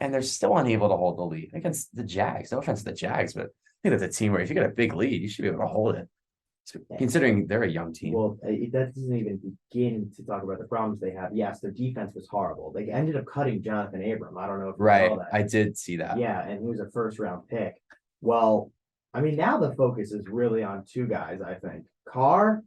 And they're still unable to hold the lead against the Jags. No offense to the Jags, but I think that's a team where if you get a big lead, you should be able to hold it. Considering they're a young team. Well, that doesn't even begin to talk about the problems they have. Yes, their defense was horrible. They ended up cutting Jonathan Abram. I don't know if you Right. saw that. I did see that. Yeah, and he was a first round pick. Well, I mean, now the focus is really on two guys, I think. Carr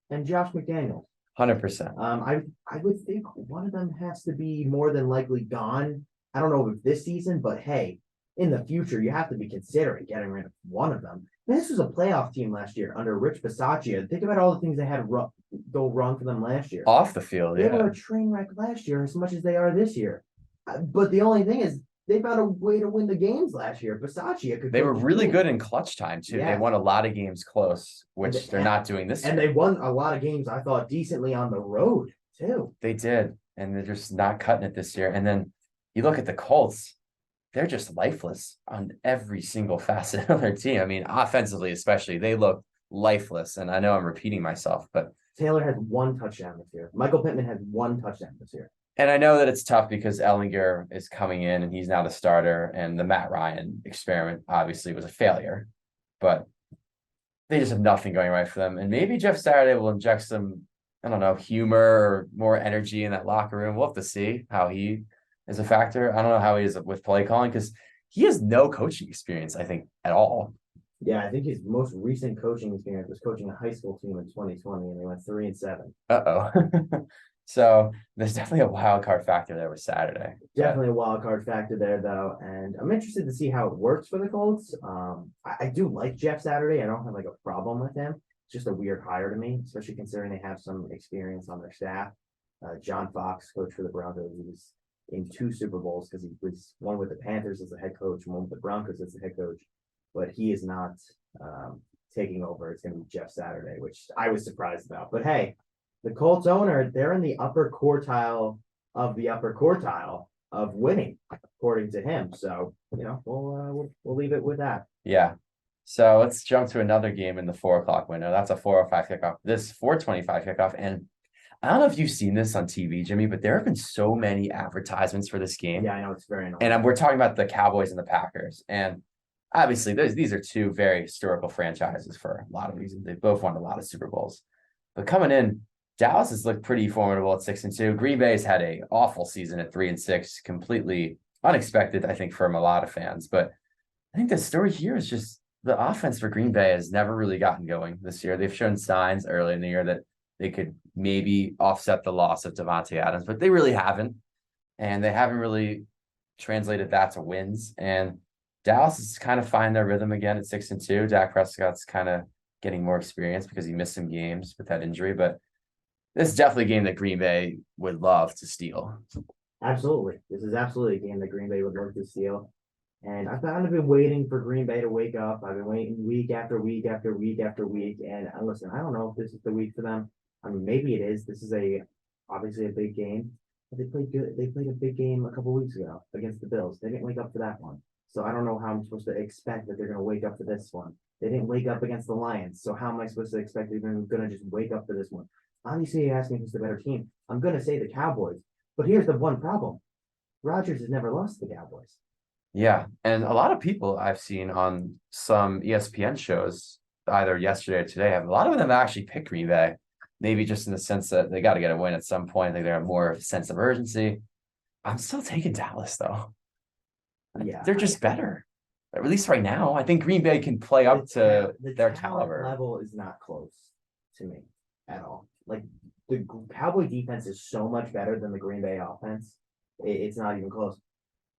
and Josh McDaniels. 100%. I would think one of them has to be more than likely gone. I don't know if this season, but hey, in the future, you have to be considering getting rid of one of them. This was a playoff team last year under Rich Bisaccia. Think about all the things they had go wrong for them last year. Off the field, They yeah. were a train wreck last year as much as they are this year. But the only thing is, they found a way to win the games last year. Bisaccia could. They were coach really too. good in clutch time, too. They Yeah. won a lot of games close, which And- they're not doing this And year. they won a lot of games, I thought, decently on the road, too. They did. And they're just not cutting it this year. And then you look at the Colts, they're just lifeless on every single facet of their team. I mean, offensively, especially, they look lifeless. And I know I'm repeating myself, but Taylor has one touchdown this year. Michael Pittman has one touchdown this year. and I know that it's tough because Ellinger is coming in and he's now the starter, and the Matt Ryan experiment obviously was a failure, but they just have nothing going right for them. And maybe Jeff Saturday will inject some, I don't know, humor or more energy in that locker room. We'll have to see how he is a factor. I don't know how he is with play calling because he has no coaching experience, I think, at all. Yeah, I think his most recent coaching experience was coaching a high school team in 2020, and they went 3-7. Uh-oh. So there's definitely a wild card factor there with Saturday. Definitely a wild card factor there, though, and I'm interested to see how it works for the Colts. I do like Jeff Saturday. I don't have like a problem with him. It's just a weird hire to me, especially considering they have some experience on their staff. John Fox, coach for the Broncos, he was in 2 Super Bowls because he was one with the Panthers as the head coach, one with the Broncos as the head coach. But he is not taking over. It's going to be Jeff Saturday, which I was surprised about. But hey, the Colts owner, they're in the upper quartile of the upper quartile of winning, according to him. So, we'll leave it with that. Yeah. So let's jump to another game in the 4 o'clock window. That's a 4:05 kickoff. This 4:25 kickoff. And I don't know if you've seen this on TV, Jimmy, but there have been so many advertisements for this game. Yeah, I know it's very annoying. And we're talking about the Cowboys and the Packers. And obviously, these are two very historical franchises for a lot of reasons. They both won a lot of Super Bowls. But coming in, Dallas has looked pretty formidable at 6-2. Green Bay's had an awful season at 3-6, completely unexpected, I think, from a lot of fans. But I think the story here is just the offense for Green Bay has never really gotten going this year. They've shown signs early in the year that they could maybe offset the loss of Devontae Adams, but they really haven't. And they haven't really translated that to wins. And Dallas is kind of finding their rhythm again at 6-2. Dak Prescott's kind of getting more experience because he missed some games with that injury. But this is definitely a game that Green Bay would love to steal. Absolutely. This is absolutely a game that Green Bay would love to steal. And I've kind of been waiting for Green Bay to wake up. I've been waiting week after week after week after week. And listen, I don't know if this is the week for them. I mean, maybe it is. This is obviously a big game. But they played good. They played a big game a couple weeks ago against the Bills. They didn't wake up for that one. So I don't know how I'm supposed to expect that they're going to wake up for this one. They didn't wake up against the Lions. So how am I supposed to expect they're going to just wake up for this one? Obviously, you ask me who's the better team. I'm going to say the Cowboys. But here's the one problem. Rodgers has never lost to the Cowboys. Yeah. And a lot of people I've seen on some ESPN shows, either yesterday or today, a lot of them actually pick Green Bay. Maybe just in the sense that they got to get a win at some point. They have more sense of urgency. I'm still taking Dallas, though. Yeah. They're just better. At least right now. I think Green Bay can play up to The their talent caliber. level is not close to me at all. Like the Cowboy defense is so much better than the Green Bay offense. It's not even close.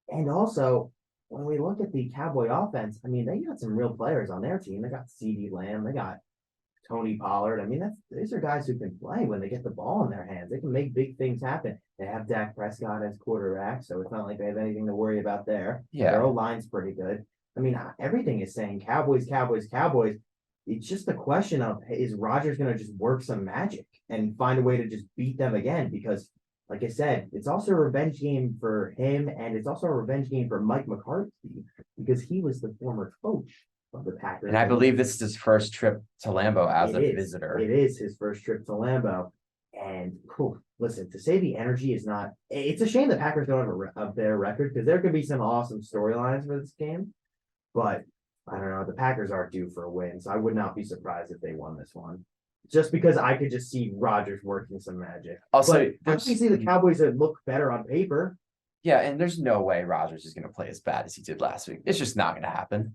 And also, when we look at the Cowboy offense, I mean, they got some real players on their team. They got CeeDee Lamb, they got Tony Pollard. I mean, these are guys who can play when they get the ball in their hands. They can make big things happen. They have Dak Prescott as quarterback, so it's not like they have anything to worry about there. Yeah. Their O-line's pretty good. I mean, everything is saying Cowboys, Cowboys, Cowboys. It's just a question of, is Rodgers going to just work some magic and find a way to just beat them again? Because, like I said, it's also a revenge game for him, and it's also a revenge game for Mike McCarthy because he was the former coach of the Packers. And I believe this is his first trip to Lambeau as a It is. visitor. It is his first trip to Lambeau. And listen, to say the energy is not, it's a shame the Packers don't have a better record because there could be some awesome storylines for this game. But I don't know, the Packers are due for a win, so I would not be surprised if they won this one. Just because I could just see Rodgers working some magic. Also, but I can see the Cowboys that look better on paper. Yeah, and there's no way Rodgers is going to play as bad as he did last week. It's just not going to happen.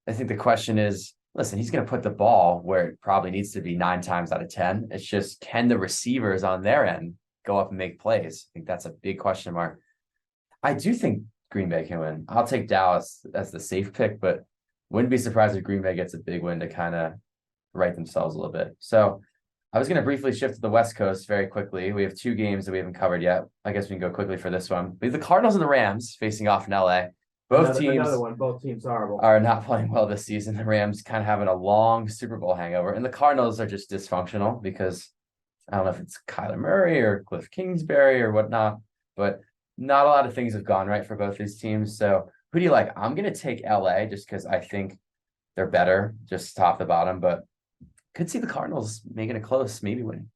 I think the question is, listen, he's going to put the ball where it probably needs to be 9 times out of 10. It's just, can the receivers on their end go up and make plays? I think that's a big question mark. I do think Green Bay can win. I'll take Dallas as the safe pick, but wouldn't be surprised if Green Bay gets a big win to kind of right themselves a little bit. So I was going to briefly shift to the West Coast very quickly. We have 2 games that we haven't covered yet. I guess we can go quickly for this one. We have the Cardinals and the Rams facing off in LA. Both teams horrible. Are not playing well this season. The Rams kind of having a long Super Bowl hangover, and the Cardinals are just dysfunctional because I don't know if it's Kyler Murray or Cliff Kingsbury or whatnot, but not a lot of things have gone right for both these teams. So who do you like? I'm going to take LA just because I think they're better, just top to bottom, but could see the Cardinals making it close, maybe winning.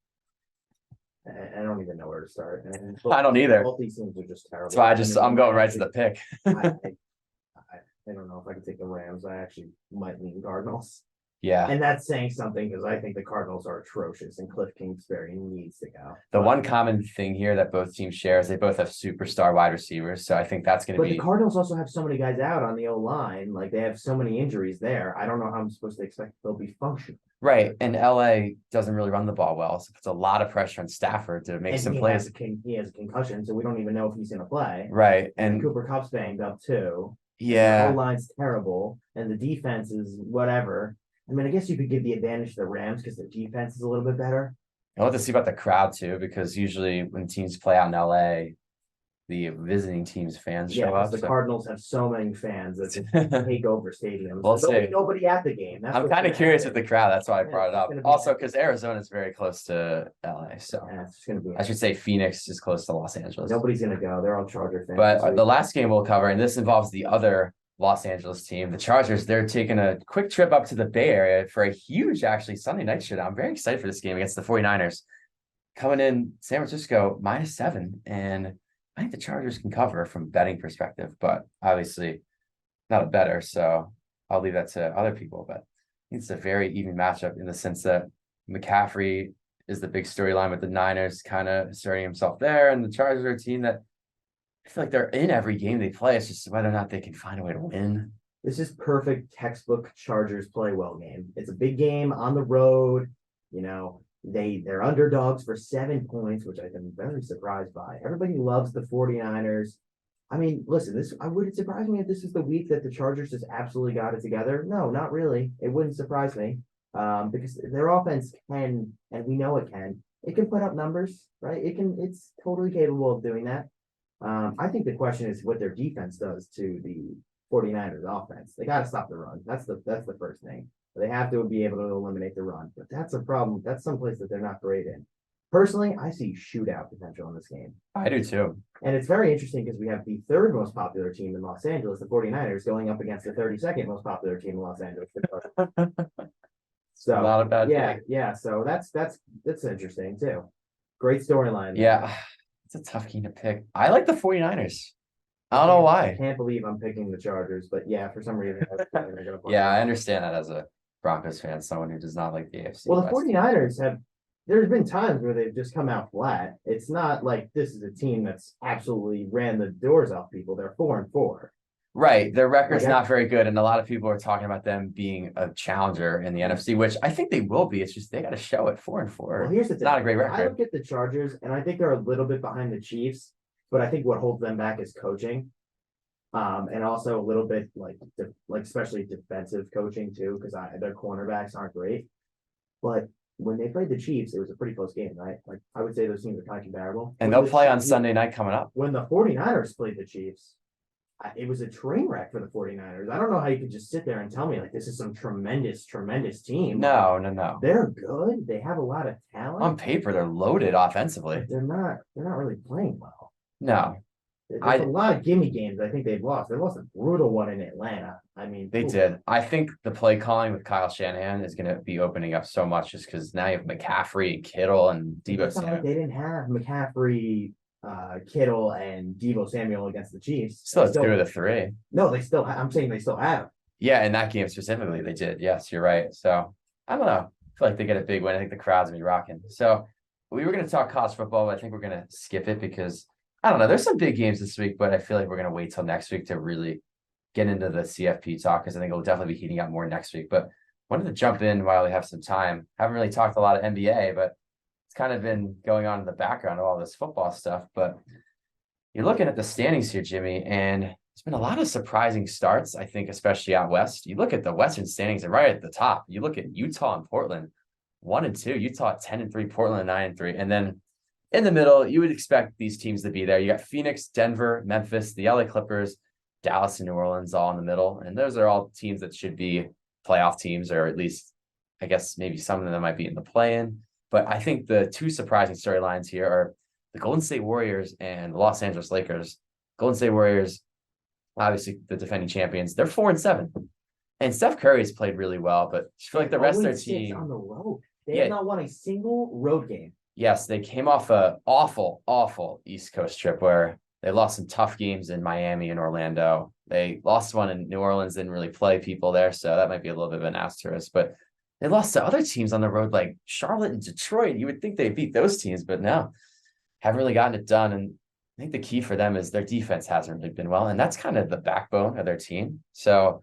I don't even know where to start. I don't either. Both these teams are just terrible. That's why I'm going right to the pick. I don't know if I can take the Rams. I actually might lean Cardinals. Yeah. And that's saying something because I think the Cardinals are atrocious and Cliff Kingsbury needs to go. The one common thing here that both teams share is they both have superstar wide receivers. So I think that's going to be. But the Cardinals also have so many guys out on the O-line. Like they have so many injuries there. I don't know how I'm supposed to expect they'll be functional. Right. And LA doesn't really run the ball well. So it's a lot of pressure on Stafford to make some plays. He has a concussion, so we don't even know if he's going to play. Right. And Cooper Kupp's banged up too. Yeah. The O-line's terrible. And the defense is whatever. I mean, I guess you could give the advantage to the Rams because their defense is a little bit better. I'll have to see about the crowd too, because usually when teams play out in LA, the visiting team's fans show up. The Cardinals have so many fans that take over stadiums. We'll see. Nobody at the game. I'm kind of curious with the crowd. That's why I brought it up. Also, because Arizona is very close to LA, so it's gonna be. I should say Phoenix is close to Los Angeles. Nobody's gonna go. They're all Charger fans. But the last game we'll cover, and this involves the other Los Angeles team, the Chargers. They're taking a quick trip up to the Bay Area for a huge, actually, Sunday night showdown. I'm very excited for this game against the 49ers. Coming in San Francisco, -7. And I think the Chargers can cover from a betting perspective, but obviously not a better. So I'll leave that to other people. But it's a very even matchup in the sense that McCaffrey is the big storyline with the Niners kind of asserting himself there. And the Chargers are a team that I feel like they're in every game they play. It's just whether or not they can find a way to win. This is perfect textbook Chargers play well game. It's a big game on the road. You know, they're underdogs for 7 points, which I've been very surprised by. Everybody loves the 49ers. I mean, listen, I wouldn't surprise me if this is the week that the Chargers just absolutely got it together. No, not really. It wouldn't surprise me. Because their offense can, and we know it can put up numbers, right? It's totally capable of doing that. I think the question is what their defense does to the 49ers offense. They got to stop the run. That's the first thing. They have to be able to eliminate the run, but that's a problem. That's someplace that they're not great in. Personally, I see shootout potential in this game. I do too. And it's very interesting because we have the 3rd most popular team in Los Angeles, the 49ers, going up against the 32nd most popular team in Los Angeles. So not a bad thing. Yeah. So that's interesting too. Great storyline. Yeah. It's a tough game to pick. I like the 49ers. I don't know why. I can't believe I'm picking the Chargers, but yeah, for some reason. Yeah, I understand that as a Broncos fan, someone who does not like the AFC. Well, the 49ers there's been times where they've just come out flat. It's not like this is a team that's absolutely ran the doors off people. They're 4-4. Right. Their record's Like, not very good. And a lot of people are talking about them being a challenger in the NFC, which I think they will be. It's just they got to show it 4-4. Well, here's the It's thing. not a great I record. look at the Chargers, and I think they're a little bit behind the Chiefs, but I think what holds them back is coaching. And also a little bit like especially defensive coaching too, because their cornerbacks aren't great. But when they played the Chiefs, it was a pretty close game, right? Like I would say those teams are kind of comparable. And When they'll play on Chiefs- Sunday night coming up. When the 49ers played the Chiefs, it was a train wreck for the 49ers. I don't know how you could just sit there and tell me like this is some tremendous team. No, no, no. They're good. They have a lot of talent. On paper, they're loaded offensively. They're not really playing well. No, There's a lot of gimme games I think they've lost. They lost a brutal one in Atlanta. I mean, they did. I think the play calling with Kyle Shanahan is going to be opening up so much just because now you have McCaffrey and Kittle and Deebo It's not like Samuel. they didn't have McCaffrey, Kittle, and Deebo Samuel against the Chiefs. Still has 2 of the 3. No, they still. I'm saying they still have them. Yeah, in that game specifically, they did. Yes, you're right. So I don't know. I feel like they get a big win. I think the crowd's gonna be rocking. So we were gonna talk college football, but I think we're gonna skip it because I don't know. There's some big games this week, but I feel like we're gonna wait till next week to really get into the CFP talk because I think it'll definitely be heating up more next week. But wanted to jump in while we have some time. Haven't really talked a lot of NBA, but it's kind of been going on in the background of all this football stuff. But you're looking at the standings here, Jimmy, and there's been a lot of surprising starts, I think, especially out west. You look at the Western standings and right at the top, you look at Utah and Portland, 1-2, Utah at 10-3, Portland 9-3. And then in the middle, you would expect these teams to be there. You got Phoenix, Denver, Memphis, the LA Clippers, Dallas, and New Orleans all in the middle. And those are all teams that should be playoff teams, or at least, I guess, maybe some of them might be in the play-in. But I think the 2 surprising storylines here are the Golden State Warriors and the Los Angeles Lakers. Golden State Warriors, obviously the defending champions, they're 4-7. And Steph Curry has played really well, but I feel like the rest of their Always sits team on the road. They Yeah. have not won a single road game. Yes, they came off a awful East Coast trip where they lost some tough games in Miami and Orlando. They lost one in New Orleans, didn't really play people there, so that might be a little bit of an asterisk. But they lost to other teams on the road like Charlotte and Detroit. You would think they beat those teams, but no, haven't really gotten it done. And I think the key for them is their defense hasn't really been well, and that's kind of the backbone of their team. So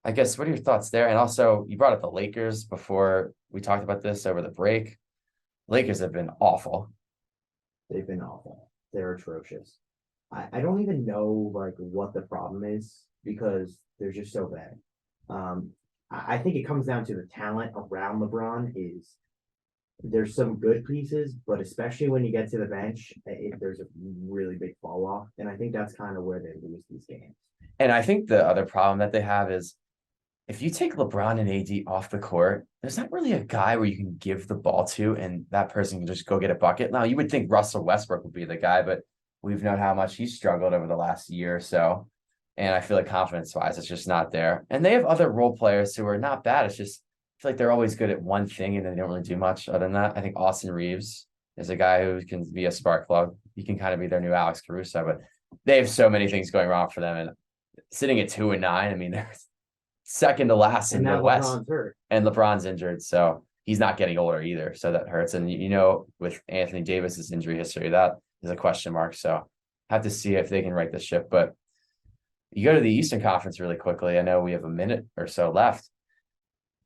I guess what are your thoughts there? And also, you brought up the Lakers before we talked about this over the break. Lakers have been awful. They've been awful. They're atrocious. I don't even know like what the problem is because they're just so bad. I think it comes down to the talent around LeBron is there's some good pieces, but especially when you get to the bench, there's a really big fall off. And I think that's kind of where they lose these games. And I think the other problem that they have is if you take LeBron and AD off the court, there's not really a guy where you can give the ball to and that person can just go get a bucket. Now, you would think Russell Westbrook would be the guy, but we've known how much he's struggled over the last year or so. And I feel like confidence-wise, it's just not there. And they have other role players who are not bad. It's just, I feel like they're always good at one thing and they don't really do much other than that. I think Austin Reeves is a guy who can be a spark plug. He can kind of be their new Alex Caruso, but they have so many things going wrong for them. And sitting at 2-9, I mean, they're second to last in the West. LeBron's hurt. And LeBron's injured, so he's not getting older either. So that hurts. And with Anthony Davis's injury history, that is a question mark. So have to see if they can right the ship. But you go to the Eastern Conference really quickly. I know we have a minute or so left.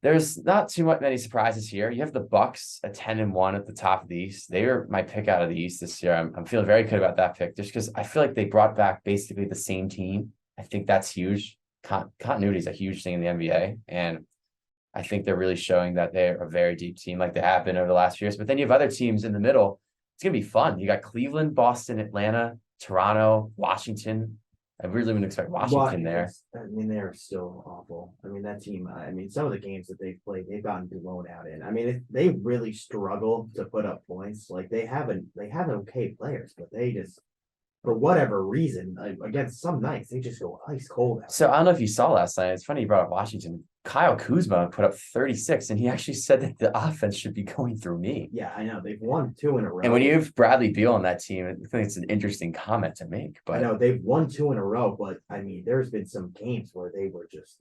There's not many surprises here. You have the Bucks at 10-1 at the top of the East. They are my pick out of the East this year. I'm feeling very good about that pick just because I feel like they brought back basically the same team. I think that's huge. Continuity is a huge thing in the NBA. And I think they're really showing that they're a very deep team like they have been over the last few years. But then you have other teams in the middle. It's going to be fun. You got Cleveland, Boston, Atlanta, Toronto, Washington. I really wouldn't expect Washington there. I mean, they're still awful. I mean, that team, I mean, some of the games that they've played, they've gotten blown out in. I mean, they really struggle to put up points. Like they have okay players, but they just, for whatever reason, against some nights, they just go ice cold out. So I don't know if you saw last night. It's funny you brought up Washington. Kyle Kuzma put up 36, and he actually said that the offense should be going through me. Yeah, I know. They've won 2 in a row. And when you have Bradley Beal on that team, I think it's an interesting comment to make. But I know they've won 2 in a row, but I mean, there's been some games where they were just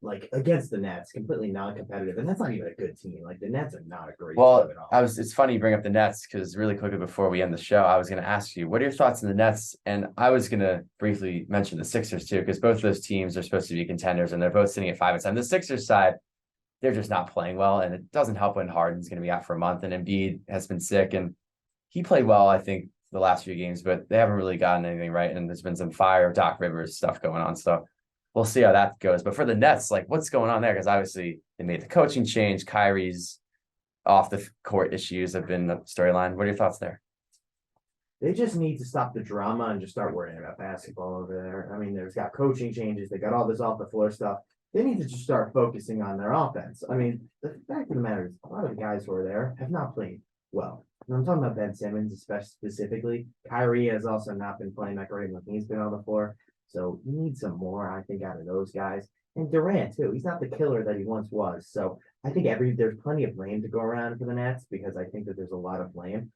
like against the Nets, completely non-competitive, and that's not even a good team. Like the Nets are not a great Well, team at all. it's funny you bring up the Nets because really quickly before we end the show, I was going to ask you, what are your thoughts on the Nets? And I was going to briefly mention the Sixers too, because both of those teams are supposed to be contenders and they're both sitting at 5-10. The Sixers side, they're just not playing well, and it doesn't help when Harden's going to be out for a month and Embiid has been sick, and he played well, I think, the last few games, but they haven't really gotten anything right. And there's been some fire Doc Rivers stuff going on. So we'll see how that goes. But for the Nets, like what's going on there? Because obviously they made the coaching change. Kyrie's off the court issues have been the storyline. What are your thoughts there? They just need to stop the drama and just start worrying about basketball over there. I mean, there's got coaching changes. They got all this off the floor stuff. They need to just start focusing on their offense. I mean, the fact of the matter is, a lot of the guys who are there have not played well. And I'm talking about Ben Simmons, especially specifically. Kyrie has also not been playing that great when he's been on the floor. So you need some more, I think, out of those guys. And Durant, too. He's not the killer that he once was. So I think there's plenty of blame to go around for the Nets because I think that there's a lot of blame.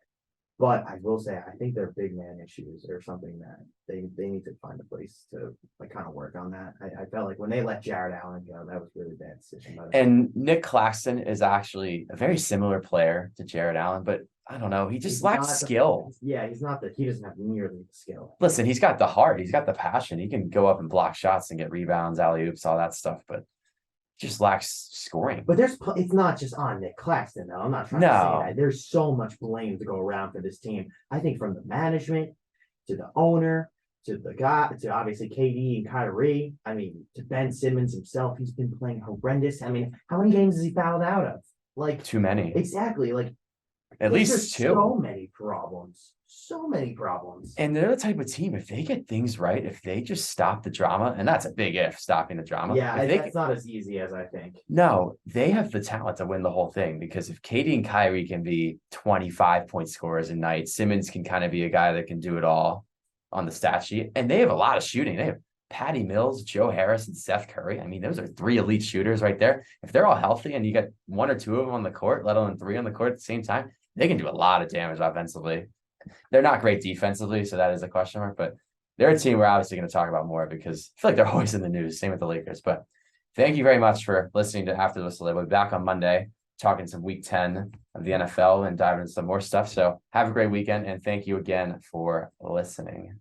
But I will say, I think their big man issues are something that they need to find a place to like kind of work on that. I felt like when they let Jared Allen go, that was a really bad decision. And Nick Claxton is actually a very similar player to Jared Allen, but I don't know. He just lacks skill. Yeah, he doesn't have nearly the skill. Listen, he's got the heart. He's got the passion. He can go up and block shots and get rebounds, alley-oops, all that stuff, but just lacks scoring. But it's not just on Nick Claxton, though. I'm not trying to say that. There's so much blame to go around for this team. I think from the management to the owner to the guy to obviously KD and Kyrie. I mean, to Ben Simmons himself, he's been playing horrendous. I mean, how many games has he fouled out of? Like too many. Exactly. Like at least two. So many problems. So many problems. And they're the type of team, if they get things right, if they just stop the drama, and that's a big if, stopping the drama. Yeah, it's not as easy as I think. No, they have the talent to win the whole thing because if KD and Kyrie can be 25-point scorers a night, Simmons can kind of be a guy that can do it all on the stat sheet. And they have a lot of shooting. They have Patty Mills, Joe Harris, and Seth Curry. I mean, those are three elite shooters right there. If they're all healthy and you got one or two of them on the court, let alone three on the court at the same time, they can do a lot of damage offensively. They're not great defensively, so that is a question mark, but they're a team we're obviously going to talk about more because I feel like they're always in the news. Same with the Lakers. But thank you very much for listening to After the Whistle. We'll be back on Monday talking some week 10 of the NFL and diving into some more stuff. So have a great weekend, and thank you again for listening.